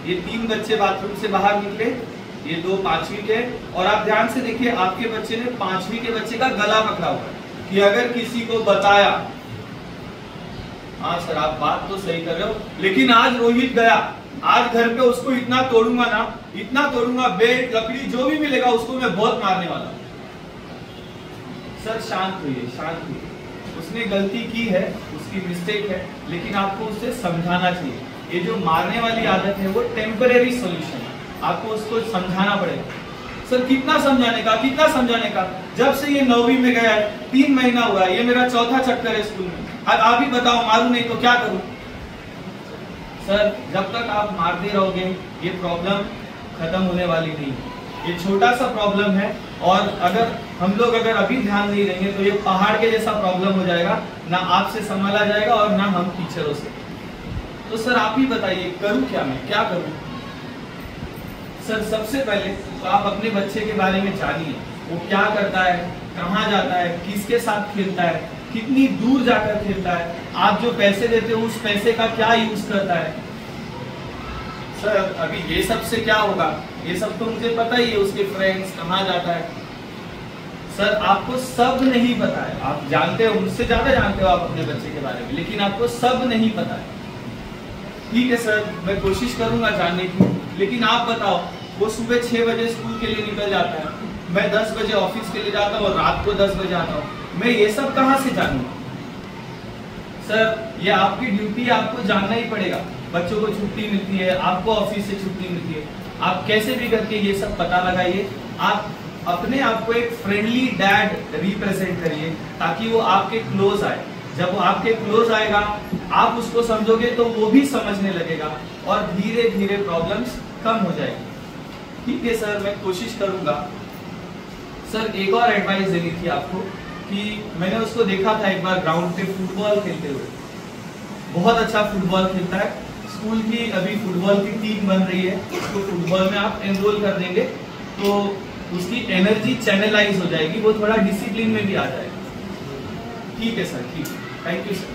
ये 3 बच्चे बाथरूम से बाहर निकले, ये 2 5वीं के, और आप ध्यान से देखिए आपके बच्चे ने 5वीं के बच्चे का गला पकड़ा हुआ है कि अगर किसी को बताया। हाँ सर आप बात तो सही कर रहे हो, लेकिन आज रोहित गया, आज घर पे उसको इतना तोड़ूंगा ना, इतना तोड़ूंगा, बेट लकड़ी जो भी मिलेगा उसको मैं बहुत मारने वाला हूं। सर शांत होइए, उसने गलती की है, उसकी मिस्टेक है, लेकिन आपको उसे समझाना चाहिए। ये जो मारने वाली आदत है वो टेम्परेरी सॉल्यूशन है, आपको उसको समझाना पड़ेगा। सर कितना समझाने का, जब से ये 9वीं में गया है 3 महीना हुआ है, ये मेरा 4था चक्कर है स्कूल में। अब आप ही बताओ, मारूं नहीं तो क्या करूं? सर जब तक आप मारते रहोगे ये प्रॉब्लम खत्म होने वाली नहीं है, ये छोटा सा प्रॉब्लम है, और अगर हम लोग अभी ध्यान नहीं देंगे तो ये पहाड़ के जैसा प्रॉब्लम हो जाएगा, ना आपसे संभाला जाएगा और ना हम टीचरों से। तो सर आप ही बताइए करूं क्या, मैं क्या करूं? सर सबसे पहले तो आप अपने बच्चे के बारे में जानिए, वो क्या करता है, कहाँ जाता है, किसके साथ खेलता है, कितनी दूर जाकर खेलता है, आप जो पैसे देते हो उस पैसे का क्या यूज करता है। सर अभी ये सब से क्या होगा, ये सब तो मुझे पता ही है, उसके फ्रेंड्स कहाँ जाता है। सर आपको सब नहीं पता है, आप जानते हो, मुझसे ज्यादा जानते हो आप अपने बच्चे के बारे में, लेकिन आपको सब नहीं पता है। ठीक है सर, मैं कोशिश करूंगा जानने की, लेकिन आप बताओ, वो सुबह 6 बजे स्कूल के लिए निकल जाता है, मैं 10 बजे ऑफिस के लिए जाता हूँ और रात को 10 बजे आता हूँ, मैं ये सब कहाँ से जानूंगा? सर ये आपकी ड्यूटी है, आपको जानना ही पड़ेगा। बच्चों को छुट्टी मिलती है, आपको ऑफिस से छुट्टी मिलती है, आप कैसे भी करके ये सब पता लगाइए। आप अपने आप को एक फ्रेंडली डैड रिप्रेजेंट करिए ताकि वो आपके क्लोज आए। जब वो आपके क्लोज आएगा, आप उसको समझोगे तो वो भी समझने लगेगा, और धीरे धीरे प्रॉब्लम्स कम हो जाएगी। ठीक है सर, मैं कोशिश करूंगा। सर एक और एडवाइस देनी थी आपको कि मैंने उसको देखा था एक बार ग्राउंड पे फुटबॉल खेलते हुए, बहुत अच्छा फुटबॉल खेलता है। स्कूल की अभी फुटबॉल की टीम बन रही है, तो फुटबॉल में आप एनरोल कर देंगे तो उसकी एनर्जी चैनलाइज हो जाएगी, वो थोड़ा डिसिप्लिन में भी आ जाएगा। ठीक है सर, ठीक है, थैंक यू सर।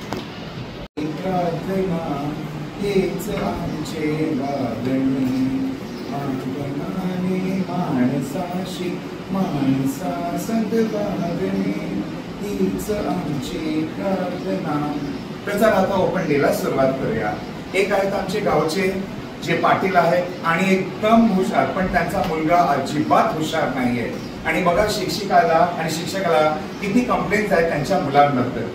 माणसाशी माणसा सद्भावने हीच आमची प्रार्थना। प्रचार आता ओपन डेला सुरुवात करूया। एक आहेत आमचे गावचे जे पाटील आहेत आणि एकदम हुशार, पण त्यांचा मुलगा अजिबात हुशार नाहीये, आणि बघा शिक्षिकाला आणि शिक्षकाला किती कंप्लेंट्स आहेत त्यांच्या मुलांबद्दल।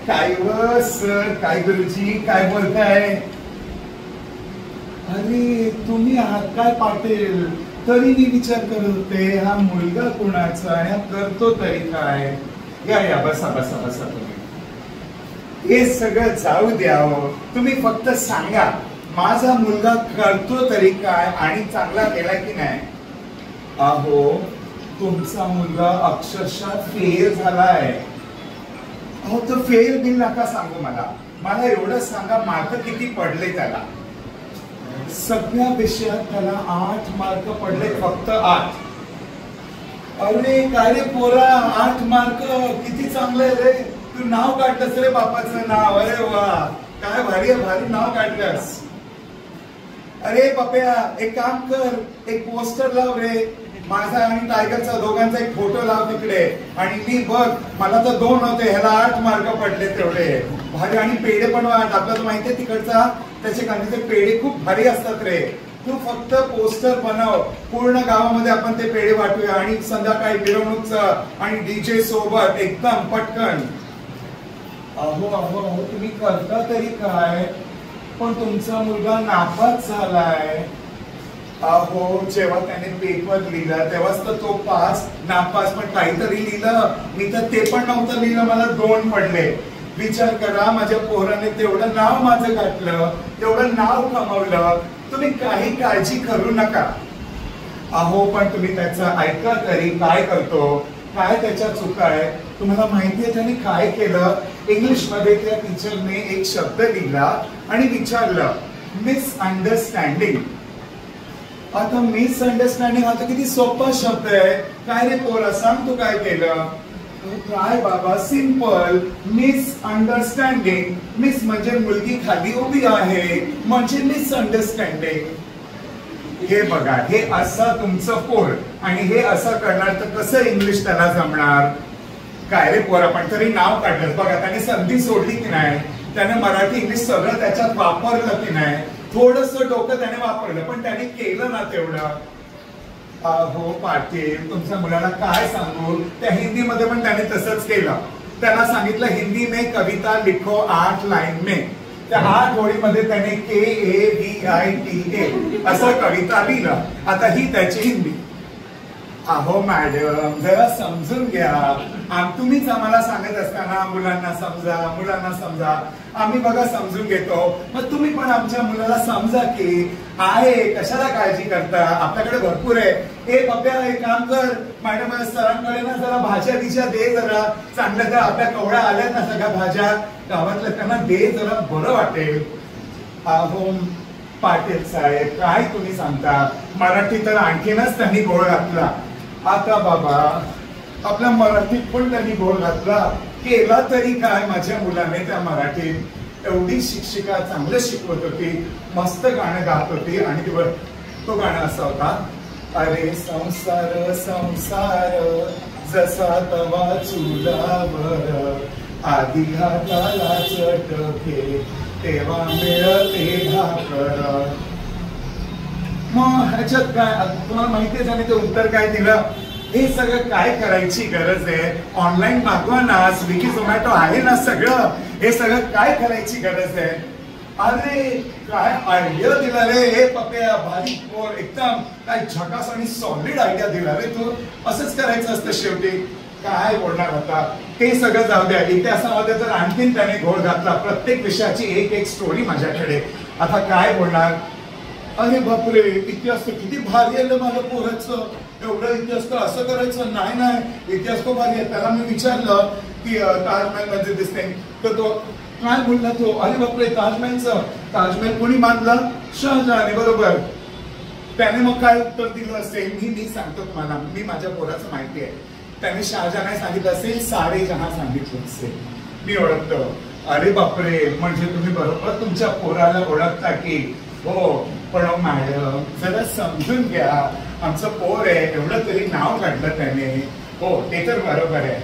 काय व सर, काय गुरुजी, काय बोलताय? अरे तुम्ही आहात काय पाटील? तरी मी विचार करत होते हा मुलगा कोणाचा आणि हा करतो तरी काय। या या, बसा बसा बसा तुम्ही। हे सगळं जाऊ द्या, तुम्ही फक्त सांगा माझा मुलगा करतो तरी काय आणि चांगला केला की नाही? अहो तुमचा मुलगा अक्षरशः फेल झालाय. अहो तो फेल बिल नका सांगू मला एवढं सांगा मार्क किती पडले त्याला? सगळ्या विषयात त्याला 8 मार्क पडले, फक्त 8. अरे काय रे पोरा, 8 मार्क किती चांगले रे. तू नाव काढलंस रे बापाचं नाव. अरे वा, काय भारी नाव काढलंस. अरे पप्या एक काम कर, एक पोस्टर लाव रे, माझा आणि टायगरचा दोघांचा एक फोटो लाव तिकडे. आणि मी बघ, मला तर 2 होते, ह्याला 8 मार्क पडले तेवढे. भारी. आणि पेढे पण वाट, आपल्याला माहितीये तिकडचा त्याचे कांदीचे पेढे खूप भारी असतात रे. तू फक्त पोस्टर बनव, पूर्ण गावामध्ये आपण ते पेढे वाटूया आणि संध्याकाळी मिरवणूकचं आणि डीजे सोबत एकदम पटकन. अहो तुम्ही करता तरी काय? पण तुमचा मुलगा नापास झालाय. अहो जेव्हा त्याने पेपर लिहिला तेव्हाच तर तो पास नापास पण काहीतरी लिहिलं. मी तर ते पण नव्हतं लिहिलं, मला 2 पडले. विचार करा, माझ्या पोराने तेवढं नाव माझं गाठलं, तेवढं नाव कमवलं. तुम्ही काही काळजी करू नका. अहो पण तुम्ही त्याचं ऐका तरी, काय करतो, काय त्याच्या चुका आहे. तुम्हाला माहितीये त्याने काय केलं? इंग्लिश मध्ये त्या टीचरने एक शब्द लिहिला आणि विचारलं मिसअंडरस्टँडिंग. आता मिसअंडरस्टँडिंग हा तर किती सोपा शब्द आहे. काय रे पोरा, सांग तू काय केलं? काय बाबा, सिंपल. मिसअंडरस्टँडिंग. मिस म्हणजे मुलगी खाली उभी आहे, म्हणजे मिसअंडरस्टँडिंग. हे बघा, हे असं तुमचं पोर आणि हे असं करणार तर कसं इंग्लिश त्याला जमणार? काय रे पोरा, पण तरी नाव काढलं बघा. त्याने संधी सोडली की नाही? त्याने मराठी इंग्लिश सगळं त्याच्यात वापरलं की नाही? थोडस डोकं त्याने वापरलं, पण त्याने केलं ना तेवढं. अहो पाटील, तुमच्या मुलाला काय सांगू, त्या हिंदीमध्ये पण त्याने तसंच केलं. त्याला सांगितलं हिंदी में कविता लिखो 8 लाईन में. त्या 8 ओळीमध्ये त्याने KAVITA असं कविता लिहिलं. आता ही त्याची हिंदी. अहो मॅडम जरा समजून घ्या. तुम्हीच आम्हाला सांगत असताना मुलांना समजा. आम्ही बघा समजून घेतो, मग तुम्ही पण आमच्या मुलाला समजा की. आहे कशाला काळजी करता, आपल्याकडे भरपूर आहे. ए पप्या एक काम कर, मॅडम सरांकडे ना जरा भाज्या बिज्या दे जरा चांगल्या. त्या आपल्या कवड्या आल्यात ना सगळ्या भाज्या गावातल्या, त्यांना दे जरा, बरं वाटेल. अहो पाटील साहेब काय तुम्ही सांगता, मराठी तर आणखीनच त्यांनी गोळ घातला. आता बाबा आपल्या मराठीत पण त्यांनी गोळ घातला. केला तरी काय, माझ्या मुलाने त्या मराठीत एवढी शिक्षिका चांगलं शिकवत होती, मस्त गाणं गात होती. आणि तो गाणं असा होता, अरे संसार संसार जसा तवा चुलावर, आधी हाताला चटके तेव्हा मिळते भाकर. मग ह्याच्यात काय तुम्हाला माहितीये त्याने ते उत्तर काय दिलं? हे सगळं काय करायची गरज आहे? ऑनलाईन मागवा ना, स्विगी झोमॅटो आहे ना सगळं. हे सगळं काय करायची गरज आहे? अरे काय आयडिया दिला रे हे पप्या, भारी पोर, एकदम काय झकास आणि सॉलिड आयडिया दिला रे तू. असंच करायचं असतं शेवटी. काय बोलणार होता ते सगळं जाऊ द्या. इतिहासामध्ये तर आणखीन त्याने घोळ घातला. प्रत्येक विषयाची एक स्टोरी माझ्याकडे. आता काय बोलणार? अरे बापरे, इतिहास किती भारी आहे माझ्या पोराचं. एवढं इतिहास तर असं करायचं नाही, इतिहास तो भारी आहे. त्याला मी विचारलं की ताजमहल मध्ये दिसते, तर तो काय बोलला तो, अरे बापरे ताजमहल कोणी बांधला? शहाजहाने. बरोबर. त्याने मग काय उत्तर दिलं असेल मी सांगतो तुम्हाला. मी माझ्या पोराचं माहिती आहे. त्याने शहाजहान सांगितलं असेल, सारे जहां सांगितलं असेल. मी ओळखतो. अरे बापरे, म्हणजे तुम्ही बरोबर तुमच्या पोराला ओळखता की? हो, पण मॅडम जरा समजून घ्या, आमचं पोर आहे, एवढं तरी नाव काढलं त्याने. हो ते तर बरोबर आहे.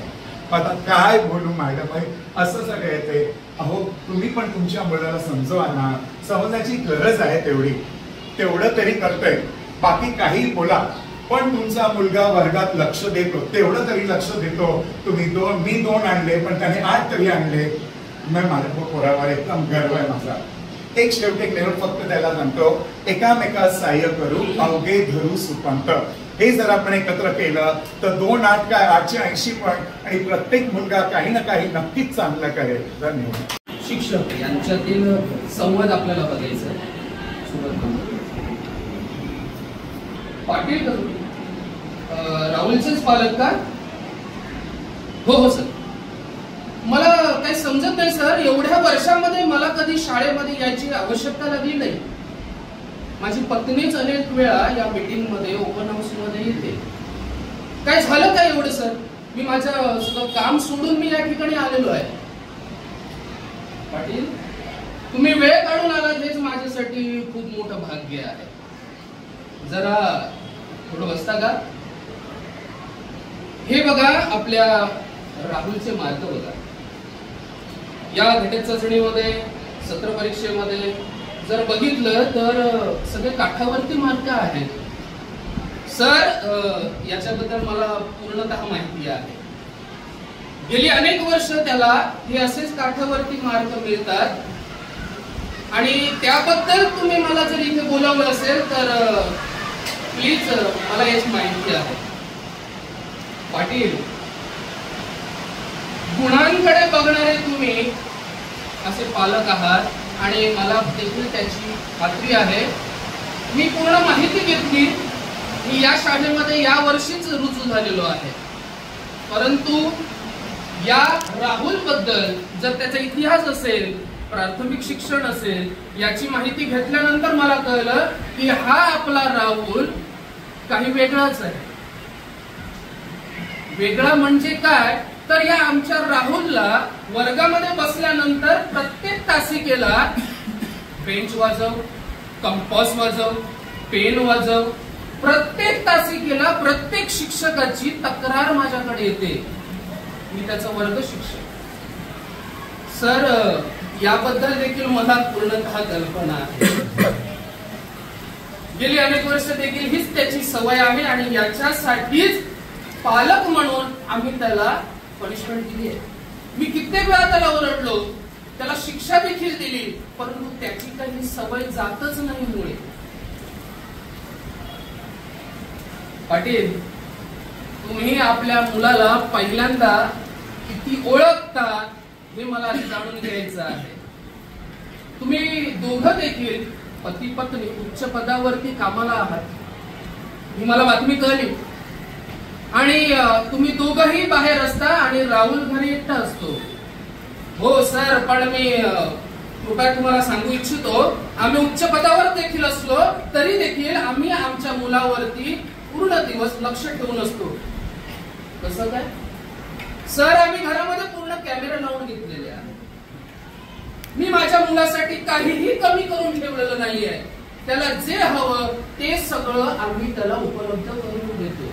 आता काय बोलू मॅडम, असं सगळं येते. अहो तुम्ही पण तुमच्या मुलाला समजवा ना, समजण्याची गरज आहे तेवढं तरी करतोय. बाकी काही बोला, पण तुमचा मुलगा वर्गात लक्ष देतो, तेवढं तरी लक्ष देतो. मी 2 आणले, पण त्याने 8 तरी आणले. मग माझ्या पोरावर एकदम गर्व आहे माझा. एक शेवटी एक लेवल फक्त त्याला सांगतो, एकामेकास सहाय्य करू अवघे धरू सुपंत. हे जर आपण एकत्र केलं तर 2 8 काय 880 पण, आणि प्रत्येक मुलगा काही ना काही नक्कीच चांगलं करेल. धन्यवाद. शिक्षक यांच्यातील संवाद आपल्याला बघायचा. पाटील का तुम्ही? राहुलचेच पालक का? हो सर. मला काही समजत नाही सर, एवढ्या वर्षामध्ये मला कधी शाळेमध्ये यायची आवश्यकता लागली नाही. माझी पत्नीच अनेक वेळा या मीटिंग मध्ये, ओपन हाऊस मध्ये येते. काय झालं काय एवढं सर? मी माझं सगळं काम सोडून मी या ठिकाणी आलेलो आहे. पाटील, तुम्ही वेळ काढून आलात हेच माझ्यासाठी खूप मोठं भाग्य आहे. जरा थोडं बसता का? हे बघा आपल्या राहुलचे मार्क बघा. या घटक चाचणीमध्ये, सत्र परीक्षेमध्ये जर बघितलं तर सगळे काठावरती मार्क आहेत. सर, याच्याबद्दल मला पूर्णतः माहिती आहे. गेली अनेक वर्ष त्याला हे असेच काठावरती मार्क मिळतात आणि त्याबद्दल तुम्ही मला जर इथे बोलावलं असेल तर प्लीज मला याची माहिती आहे. पाटील, गुणांकडे बघणारे तुम्ही असे पालक आहात आणि मला देखील त्याची खात्री आहे. मी पूर्ण माहिती घेतली. मी या शाळेमध्ये या वर्षीच रुजू झालेलो आहे. परंतु या राहुल बद्दल जर त्याचा इतिहास असेल, प्राथमिक शिक्षण असेल, याची माहिती घेतल्यानंतर मला कळलं की हा आपला राहुल काही वेगळाच आहे. वेगळा म्हणजे काय तर या आमच्या राहुलला वर्गामध्ये बसल्यानंतर प्रत्येक तासिकेला बेंच वाजव, कंपास वाजव, पेन वाजव, प्रत्येक तासिकेला प्रत्येक शिक्षकाची तक्रार माझ्याकडे येते. मी त्याचा वर्ग शिक्षक. सर, याबद्दल देखील मला पूर्णतः कल्पना आहे. गेली अनेक वर्ष देखील हीच त्याची सवय आहे आणि याच्यासाठीच पालक म्हणून आम्ही त्याला पनिशमेंट दिली आहे. मी कित्येक वेळा त्याला ओरडलो, त्याला शिक्षा देखील दिली, परंतु त्याची काही सवय जातच नाही. मुळे पाटील, तुम्ही आपल्या मुलाला पहिल्यांदा किती ओळखता हे मला जाणून घ्यायचं आहे. तुम्ही दोघं देखील पती पत्नी उच्च पदावरती कामाला आहात, ही मला बातमी कळली. आणि तुम्ही दोघंही बाहेर असता आणि राहुल घरी एकटा असतो. हो सर, पण मी कृपया तुम्हाला सांगू इच्छितो, आम्ही उच्च पदावर देखील असलो तरी देखील आम्ही आमच्या मुलावरती पूर्ण दिवस लक्ष ठेवून असतो. कसं काय सर? आम्ही घरामध्ये पूर्ण कॅमेरा लावून घेतलेले आहे. मी माझ्या मुलासाठी काहीही कमी करून ठेवलेलं नाहीये. त्याला जे हवं ते सगळं आम्ही त्याला उपलब्ध करून देतो.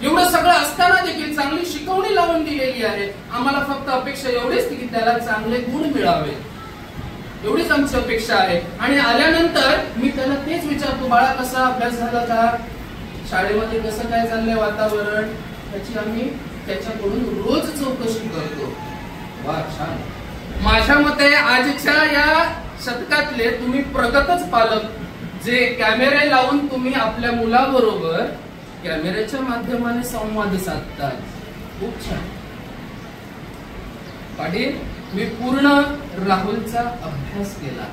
एवढं सगळं असताना देखील चांगली शिकवणी लावून दिलेली आहे. आम्हाला फक्त अपेक्षा एवढीच की त्याला चांगले गुण मिळावे, एवढीच आमची अपेक्षा आहे. आणि आल्यानंतर मी त्याला तेच विचारतो, बाळा कसा अभ्यास झाला का, शाळेमध्ये कसं काय चाललंय वातावरण, त्याची आम्ही त्याच्याकडून रोज चौकशी करतो. वा, छान. माझ्या मते आजच्या या शतकातले तुम्ही प्रगतच पालक, जे कॅमेरे लावून तुम्ही आपल्या मुलाबरोबर कॅमेऱ्याच्या माध्यमाने संवाद साधतात. खूप छान. पाटील, मी पूर्ण राहुलचा अभ्यास केला.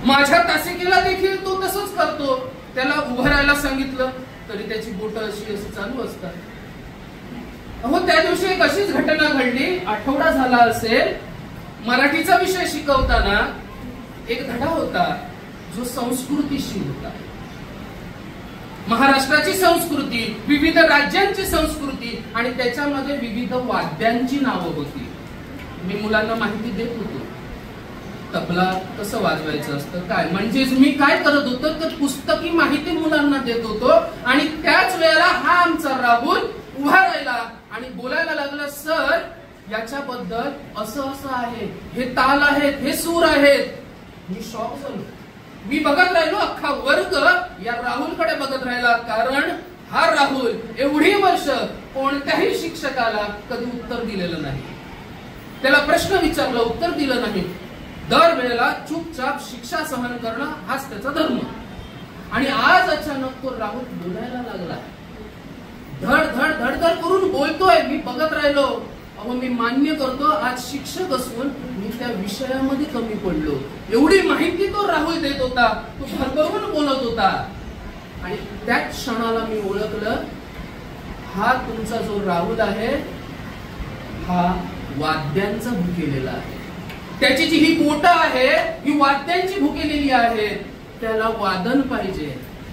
माझ्या तासिकेला देखील तो तसंच करतो. त्याला उभं राहायला सांगितलं तरी त्याची बोट अशी चालू असतात. अहो, त्या दिवशी एक अशीच घटना घडली. आठवडा झाला असेल, मराठीचा विषय शिकवताना एक धडा होता जो संस्कृतीशी होता. महाराष्ट्राची संस्कृती, विविध राज्यांची संस्कृती आणि त्याच्यामध्ये विविध वाद्यांची नावं होती. मी मुलांना माहिती देत होतो, तबला कसं वाजवायचं असतं काय. म्हणजेच मी काय करत होतो तर पुस्तकी माहिती मुलांना देत होतो आणि त्याच वेळेला हा आमचा राहुल उभा राहिला आणि बोलायला लागला, सर याच्याबद्दल असं असं आहे, हे ताल आहेत, हे सूर आहेत. मी शॉक झालो. मी बघत राहिलो, अख्खा वर्ग या राहुलकडे बघत राहिला, कारण हा राहुल एवढी वर्ष कोणत्याही शिक्षकाला कधी उत्तर दिलेलं नाही. त्याला प्रश्न विचारला, उत्तर दिलं नाही. दर वेळेला चुपचाप शिक्षा सहन करणं हाच त्याचा धर्म. आणि आज अचानक तो राहुल बोलायला लागला. धड धड धडधड करून बोलतोय. मी बघत राहिलो. अहो, मी मान्य करतो, आज शिक्षक असून मी त्या विषयामध्ये कमी पडलो. एवढी माहिती तो राहुल देत होता, तो भरभरून बोलत होता. आणि त्याच क्षणाला मी ओळखलं, हा तुमचा जो राहुल आहे हा वाद्यांचा भुकेलेला आहे. त्याची जी ही बोटं आहे ही वाद्यांची भुकेलेली आहेत. त्याला वादन पाहिजे.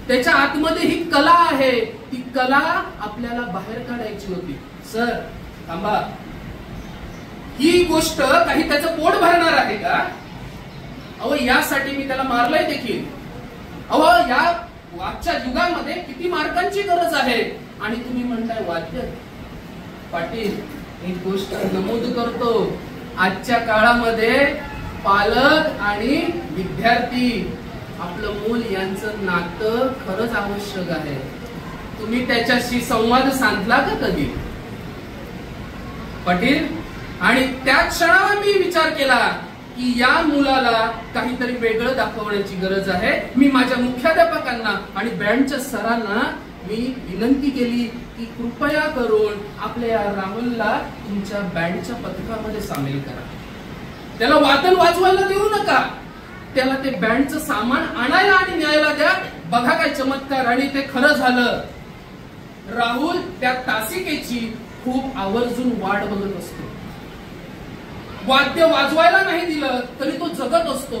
त्याच्या आतमध्ये ही कला आहे, ती कला आपल्याला बाहेर काढायची होती. सर थांबा, ही गोष्ट काही त्याचं पोट भरणार आहे का? अहो यासाठी मी त्याला मारलंय देखील. अहो या आजच्या युगामध्ये किती मार्कांची गरज आहे आणि तुम्ही म्हणताय वाद्य. पाटील एक गोष्ट नमूद करतो, आजच्या काळामध्ये पालक आणि विद्यार्थी आपलं मूल यांचं नातं खरंच आवश्यक आहे. तुम्ही त्याच्याशी संवाद साधला का कधी पाटील? आणि त्या क्षणाला मी विचार केला की या मुलाला काहीतरी वेगळं दाखवण्याची गरज आहे. मी माझ्या मुख्याध्यापकांना आणि बँडच्या सरांना मी विनंती केली की कृपया करून आपल्या या राहुलला तुमच्या बँडच्या पथकामध्ये सामील करा. त्याला वादन वाजवायला देऊ नका, त्याला ते बँडचं सामान आणायला आणि न्यायला द्या. बघा काय चमत्कार. आणि ते खरं झालं. राहुल त्या तासिकेची खूप आवर्जून वाट बघत असतो. वाद्य वाजवायला नाही दिलं तरी तो जगत असतो.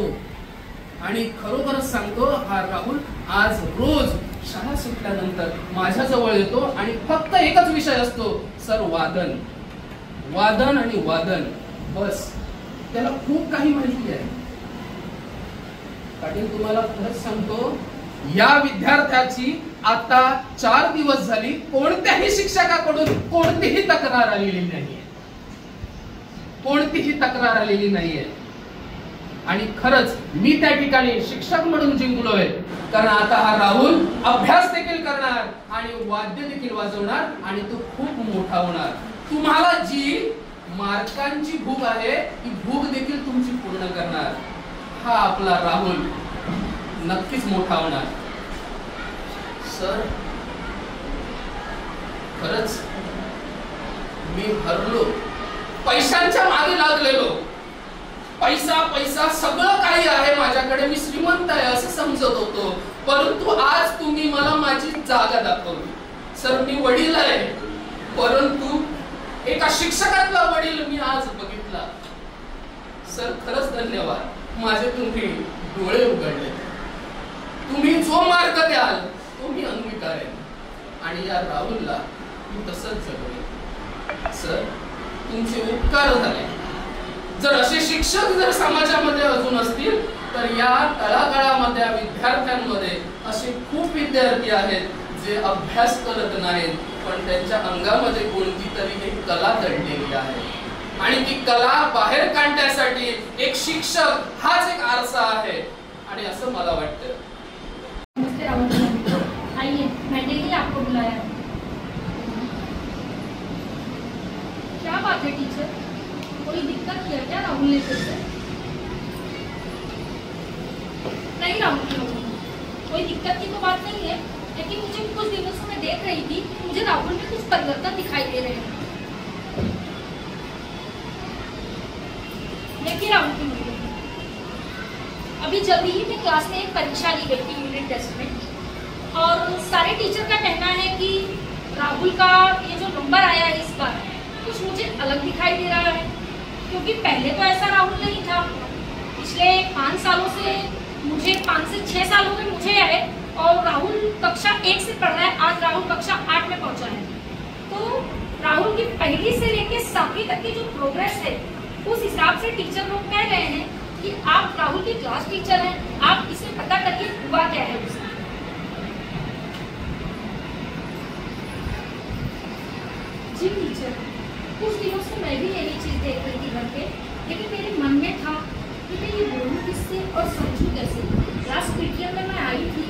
आणि खरोखरच सांगतो, हा राहुल आज रोज शाळा सुटल्यानंतर माझ्या जवळ येतो आणि फक्त एकच विषय असतो, सर वादन, वादन आणि वादन. बस त्याला खूप काही माहिती आहे. पाटील तुम्हाला खरंच सांगतो, या विद्यार्थ्याची आता 4 दिवस झाली कोणत्याही शिक्षकाकडून कोणतीही तक्रार आलेली नाहीये, कोणतीही तक्रार आलेली नाहीये. आणि खरंच मी त्या ठिकाणी शिक्षक म्हणून जिंकलोय, कारण आता हा राहुल अभ्यास देखील करणार आणि वाद्य देखील वाजवणार आणि तो खूप मोठा होणार. तुम्हाला जी मार्कांची भूक आहे ती भूक देखील तुमची पूर्ण करणार. हा आपला राहुल नक्कीच मोठा होणार. सर खरंच मी हरलो, पैशांच्या मागे लागलेलो. पैसा पैसा सगळं काही आहे माझ्याकडे, मी श्रीमंत आहे असं समजत होतो. परंतु आज तुम्ही मला माझी जागा दाखवली. सर मी वडील आहे, परंतु एका शिक्षकातला वडील मी आज बघितला. सर खरंच धन्यवाद. माझे तुम्ही डोळे उघडले. तुम्ही जो मार्ग द्याल तो मी अंगीकारेन आणि या राहुलला मी तसंच जगवेन. सर तुमचे उपकार झाले. जर असे शिक्षक जर समाजामध्ये अजून असतील तर या तळागाळामध्ये विद्यार्थ्यांमध्ये असे खूप विद्यार्थी आहेत जे अभ्यास करत नाहीत, पण त्यांच्या अंगामध्ये कोणती तरी एक कला दडलेली आहे आणि ती कला बाहेर काढण्यासाठी एक शिक्षक हाच एक आरसा आहे आणि असं मला वाटतं. आइए, मैंने ही आपको बुलाया. क्या बात है टीचर, कोई दिक्कत किया क्या राहुल ने फिर से? नहीं राहुल, कोई दिक्कत की तो बात नहीं है, लेकिन मुझे कुछ दिनों से मैं देख रही थी, मुझे राहुल में कुछ परिवर्तन दिखाई दे रहे हैं. देखिए राहुल, अभी जल्दी ही मैं क्लास में एक परीक्षा ली गई थी, यूनिट टेस्ट में, और सारे टीचर का कहना है कि राहुल का ये जो नंबर आया है इस बार कुछ मुझे अलग दिखाई दे रहा है, क्योंकि पहले तो ऐसा राहुल नहीं था. पिछले 5 सालों से मुझे 5 से 6 सालों में मुझे है और राहुल कक्षा 1 से पढ़ रहा है. आज राहुल कक्षा 8 में पहुंचा है. तो राहुल की पहली से लेकर 7वीं तक की जो प्रोग्रेस है उस हिसाब से टीचर लोग कह रहे हैं कि आप राहुल की क्लास टीचर हैं, आप इसे पता करिए हुआ क्या है उसका. जी टीचर, कुछ दिनों से मैं भी यही चीज देख रही थी घर पे, लेकिन मेरे मन में था कि मैं ये बोलूँ किससे और समझूँ कैसे. क्लास पीटीएम में मैं आई थी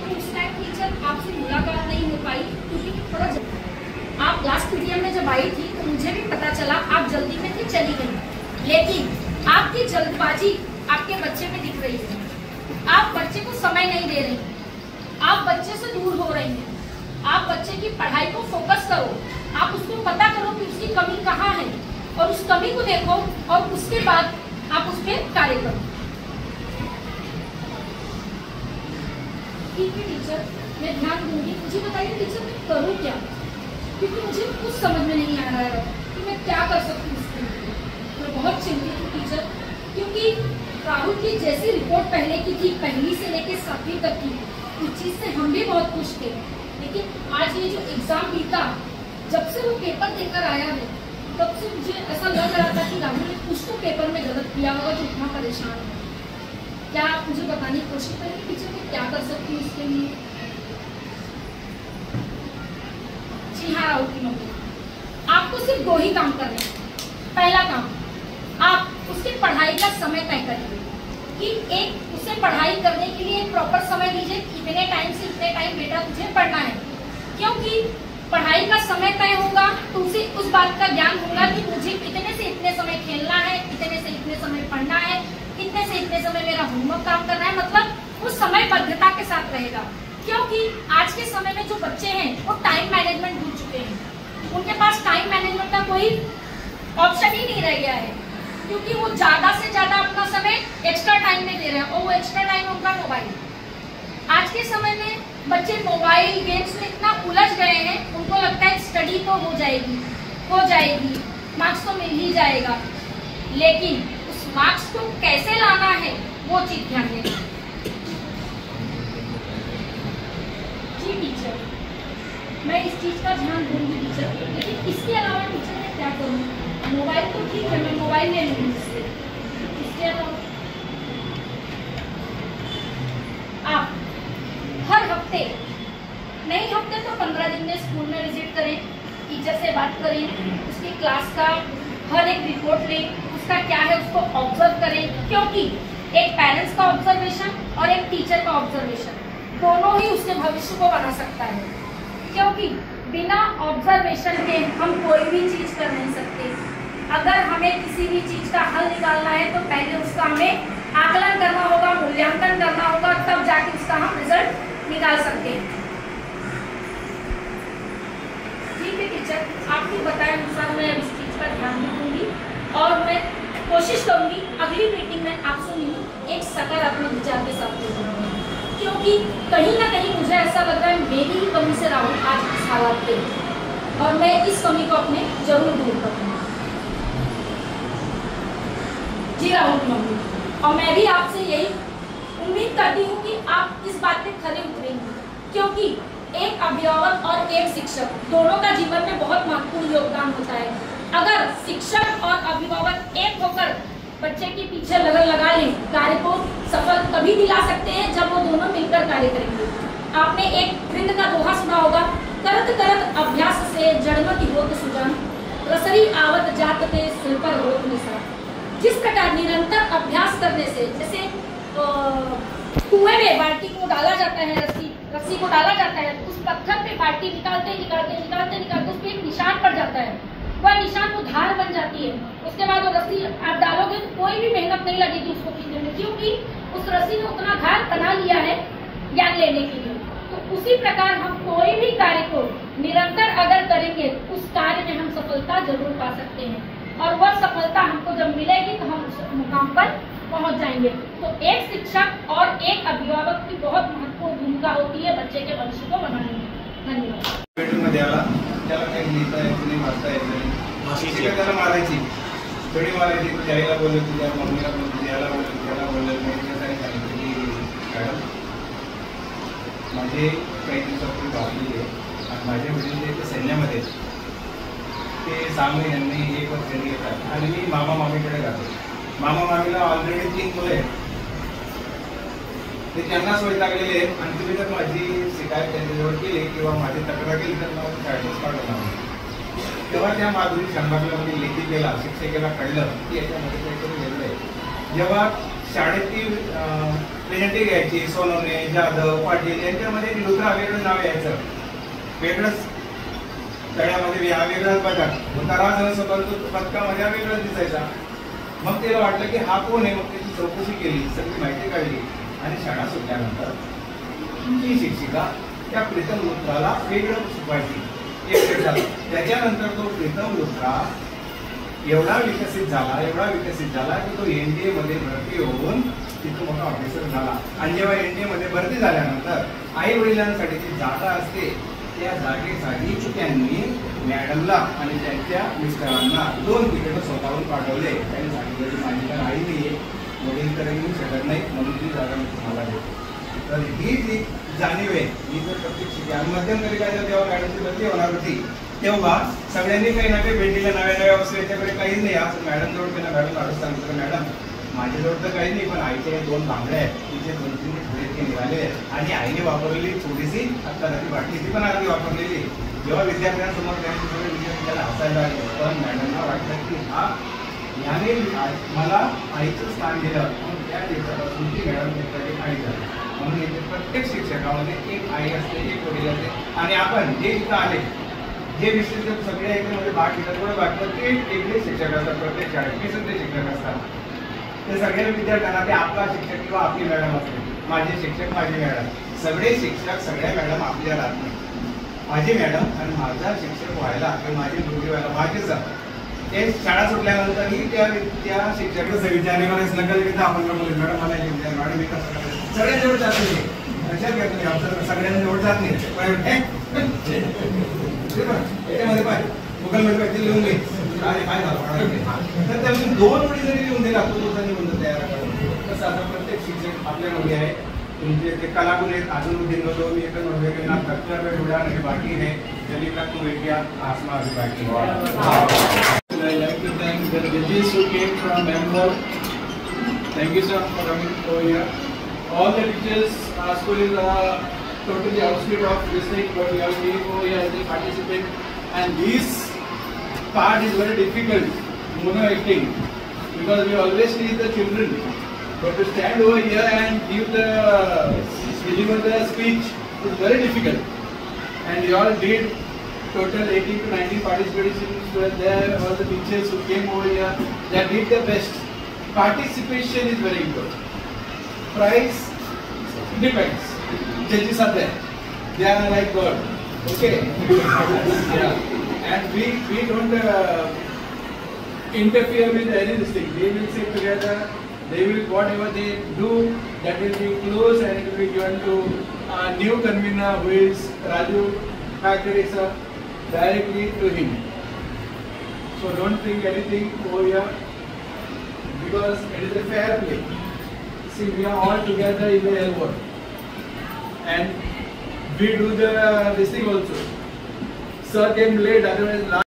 तो उस टाइम टीचर आपसे मुलाकात नहीं हो पाई क्योंकि थोड़ा आप क्लास पीटीएम में जब आई थी तो मुझे भी पता चला आप जल्दी में थी, चली गई. लेकिन आपकी जल्दबाजी आपके बच्चे में दिख रही है. आप बच्चे को समय नहीं दे रही, आप बच्चे से दूर हो रही हैं. आप बच्चे की पढ़ाई को फोकस करो, आप उसको पता करो कि उसकी कमी कहाँ है और उस कमी को देखो और उसके बाद आप उस पर कार्य करो. ठीक है टीचर, मैं ध्यान दूंगी। मुझे बताइए टीचर मैं करूँ क्या, क्योंकि मुझे कुछ समझ में नहीं आ रहा है कि मैं क्या कर सकती हूँ इसके लिए। मैं बहुत चिंतित हूँ टीचर, क्योंकि राहुल की जैसी रिपोर्ट पहले की थी, पहली से लेकर 7वीं तक की, उस चीज़ से हम भी बहुत खुश थे। लेकिन आज ये जो एग्जाम बीता, जब से वो पेपर देकर आया है, तब से मुझे ऐसा लग रहा था कि राहुल ने कुछ तो पेपर में गलत किया होगा जो इतना परेशान है। क्या आप मुझे बताने की कोशिश करेंगे टीचर मैं क्या कर सकती हूँ इसके लिए? जी हाँ राहुल की मम्मी, आपको सिर्फ 2 ही काम करने हैं। पहला काम, आप उसकी पढ़ाई का समय तय करिए कि एक उसे पढ़ाई करने के लिए एक प्रॉपर समय दीजिए, इतने टाइम से इतने टाइम बेटा तुझे पढ़ना है। क्योंकि पढ़ाई का समय तय होगा तो उसे उस बात का ज्ञान होगा कि मुझे इतने से इतने समय खेलना है, इतने से इतने समय पढ़ना है, इतने से इतने समय मेरा होमवर्क काम करना है, मतलब वो समयबद्धता के साथ रहेगा। क्योंकि आज के समय में जो बच्चे हैं वो टाइम मैनेजमेंट भूल चुके हैं, उनके पास टाइम मैनेजमेंट का कोई ऑप्शन ही नहीं रह गया है, क्योंकि वो ज्यादा से ज्यादा अपना समय एक्स्ट्रा टाइम में दे रहे हैं और वो एक्स्ट्रा टाइम उनका मोबाइल। आज के समय में बच्चे मोबाइल गेम्स में इतना उलझ गए हैं, उनको लगता है स्टडी तो हो जाएगी, मार्क्स तो मिल ही जाएगा, लेकिन उस मार्क्स को कैसे लाना है वो चीज ध्यान देना। जी टीचर, मैं इस चीज का ध्यान दूंगी टीचर, लेकिन इसके अलावा टीचर मैं क्या करूँ? मोबाइल तो ठीक है, मैं मोबाइल ले लूंगी इससे, इसके अलावा आप हर हफ्ते, नहीं हफ्ते तो 15 दिन में स्कूल में विजिट करें, टीचर से बात करें, उसकी क्लास का हर एक रिपोर्ट लें, उसका क्या है उसको ऑब्जर्व करें। क्योंकि एक पेरेंट्स का ऑब्जर्वेशन और एक टीचर का ऑब्जर्वेशन दोनों ही उसके भविष्य को बना सकता है। क्योंकि बिना ऑब्जर्वेशन के हम कोई भी चीज कर नहीं सकते। अगर हमें किसी भी चीज का हल निकालना है तो पहले उसका हमें आकलन करना होगा, मूल्यांकन करना होगा, तब जाके उसका हम रिजल्ट निकाल सकते हैं। ठीक है टीचर, आपको बताए अनुसार मैं इस चीज पर ध्यान दूंगी और मैं कोशिश करूंगी अगली मीटिंग में आपसे मिलूं एक सकारात्मक विचार के साथ, क्योंकि कहीं ना कहीं मुझे ऐसा लग रहा है मेरी ही कमी से राहुल आज इस हालात पे, और मैं इस कमी को अपने जरूर दूर करूंगी। जी राहुल मम्मी, और मैं भी आपसे यही उम्मीद करती हूँ कि आप इस बात पे खरे उतरेंगे, क्योंकि एक अभिभावक और एक शिक्षक दोनों का जीवन में बहुत महत्वपूर्ण योगदान होता है। अगर शिक्षक और अभिभावक एक होकर बच्चे के पीछे लगन लगा लें, कार्य को सफल तभी दिला सकते हैं जब वो दोनों मिलकर कार्य करेंगे। आपने एक वृंद का दोहा सुना होगा, करत करत अभ्यास से जड़मति होत सुजान, रसरी आवत जात ते सिर पर होत निशान। जिस प्रकार निरंतर अभ्यास करने से, जैसे कुएं में बाल्टी को डाला जाता है, रस्सी को डाला जाता है, उस पत्थर पे बाल्टी निकालते उस पर एक निशान पड़ जाता है, वह निशान वो धार बन जाती है। उसके बाद वो रस्सी आप डालोगे तो कोई भी मेहनत नहीं लगेगी उसको खींचने में, क्योंकि उस रस्सी ने उतना धार बना लिया है ज्ञान लेने के लिए। तो उसी प्रकार हम कोई भी कार्य को निरंतर अगर करेंगे उस कार्य में हम सफलता जरूर पा सकते हैं, और वह सफलता हमको जब मिलेगी तो हम उस मुकाम पर पहुंच जाएंगे। तो एक शिक्षक और एक अभिभावक की बहुत महत्वपूर्ण भूमिका होती है बच्चे के भविष्य को बनाने में। धन्यवाद। मध्ये आला, त्याला काही लिहिता येत नाही, वाचता येत नाही, शिक्षिका त्याला मारायची, थोडी मारायची, तुझ्या आईला बोलले, तुझ्या मम्मीला बोलले, तुझ्या याला बोलले, त्याला बोलले, मी त्याला सांगितलं की मॅडम माझे काही दिवसापूर्वी बाजली आहे आणि माझे वडील जे इथे सैन्यामध्ये ते 6 महिन्यांनी 1 वर्षांनी येतात आणि मी मामा मामीकडे जातो. मामा मामीला ऑलरेडी 3 मुलं आहेत, ते त्यांना सोय लागलेले आहेत आणि तुम्ही जर माझी शिकायत त्यांच्याजवळ केली किंवा माझी तक्रार केली तर मला शाळेतच काढणार. तेव्हा त्या माधुरी संभाषणामध्ये लेखी केला, शिक्षकेला कळलं की याच्यामध्ये काहीतरी वेगळं आहे. जेव्हा शाळेतील प्रेझेंटी घ्यायची, सोनवणे, जाधव, पाटील यांच्यामध्ये लुथरा वेगळं नाव यायचं, वेगळंच तळ्यामध्ये वेगळाच पदक, ताराजन पदकामध्ये वेगळंच दिसायचा. मग त्याला वाटलं की हा कोण आहे, मग त्याची चौकशी केली, सगळी माहिती काढली आणि शाळा सुटल्यानंतर ती शिक्षिका त्या प्रीतम लुथराला वेगळं शिकवायची. त्याच्यानंतर तो प्रीतम लुथरा एवढा विकसित झाला की तो NDA मध्ये भरती होऊन तिथं मोठा ऑफिसर झाला. आणि जेव्हा NDA मध्ये भरती झाल्यानंतर आई वडिलांसाठी जी जागा असते त्या जागेसाठी त्यांनी मॅडमला आणि त्यांच्या मिस्टरांना 2 तिकीट स्वतःहून पाठवले. त्यांनी सांगितलं की माझी तर आई नाही आहे, वडील तर येऊ शकत नाही, म्हणून ती जागा मी तुम्हाला देतो. तर ही जी जाणीव आहे ही जर प्रत्येक शिक्षक आणि मध्यंतरी काय तर जेव्हा मॅडमची बदली होणार होती तेव्हा सगळ्यांनी काही ना काही भेट दिल्या, नव्या वस्तू याच्याकडे काहीच नाही. असं मॅडम जवळ त्यांना मॅडम काढून सांगितलं, मॅडम माझ्याजवळ तर काही नाही, पण आईच्या 2 बांगड्या आहेत, तिचे 2-3 फुले निघाले आणि आईने वापरलेली छोटीशी अत्ताराची बाटली ती पण आधी वापरलेली. जेव्हा विद्यार्थ्यांसमोर त्यांनी सगळे विद्यार्थ्याला हसायला लागले, पण मॅडमना वाटलं की हा याने मला आईचं स्थान दिलं, म्हणून त्या दिवसापासून ती मॅडम त्यांच्याकडे आई झाली. म्हणून इथे प्रत्येक शिक्षकामध्ये एक आई असते, एक वडील असते. आणि आपण जे इथं आले जे विषय सगळ्या याच्यामध्ये भाग घेतात थोडं भाग ते वेगळे शिक्षक असतात, प्रत्येक शाळेत 20 ते शिक्षक असतात. ते सगळ्या विद्यार्थ्यांना ते आपला शिक्षक किंवा आपली मॅडम असते, माझे शिक्षक माझी मॅडम, सगळे शिक्षक सगळ्या मॅडम आपल्या राहत नाही. माझी मॅडम आणि माझा शिक्षक व्हायला किंवा माझी मुलगी व्हायला माझेच जातात. ते शाळा सुटल्यानंतरही त्या शिक्षकाचं विचारणे करायचं नकल घेता आपण बोलतो मॅडम मला हे मॅडम मी कसं करायचं सगळ्यांजवळ जात नाही. लक्षात घ्या तुम्ही आपल्याला सगळ्यांजवळ जात नाही. त्याच्यामध्ये पाय गुगलमध्ये पाहिजे लिहून घे काय झालं तर त्यातून 2 ओळी जरी लिहून दिला तो दिवसांनी म्हणतो तयार करून. तसं आता प्रत्येक शिक्षक आपल्यामध्ये आहे. तुमचे ते कलागुण आहेत अजून दिन दो मी एक नोडवे ना तक्कर में जुड़ा नहीं बाकी है चलिए का तुम इंडिया आसमा अभी बाकी. I like to thank the judges who came from Bangalore. Thank you sir for coming over here. All the teachers, our school is totally outskirts of district, but we are came over here as a participant. And this part is very difficult, mono acting, because we always teach the children. But to stand over here and deliver the speech is very difficult. And you all did total 18 to 19 participants were there. All the teachers who came over here, they did their best. Participation is very important. Prize depends. Judges are there. They are like God. Okay. Yeah. And we don't interfere with any this thing. They will sit together. They will whatever they do, that will be close and it will be given to a new convener who is Raju Factory sir, directly to him. So don't think anything over here because it is a fair play. See, we are all together in the elbow and we do this thing also. Sir came late, otherwise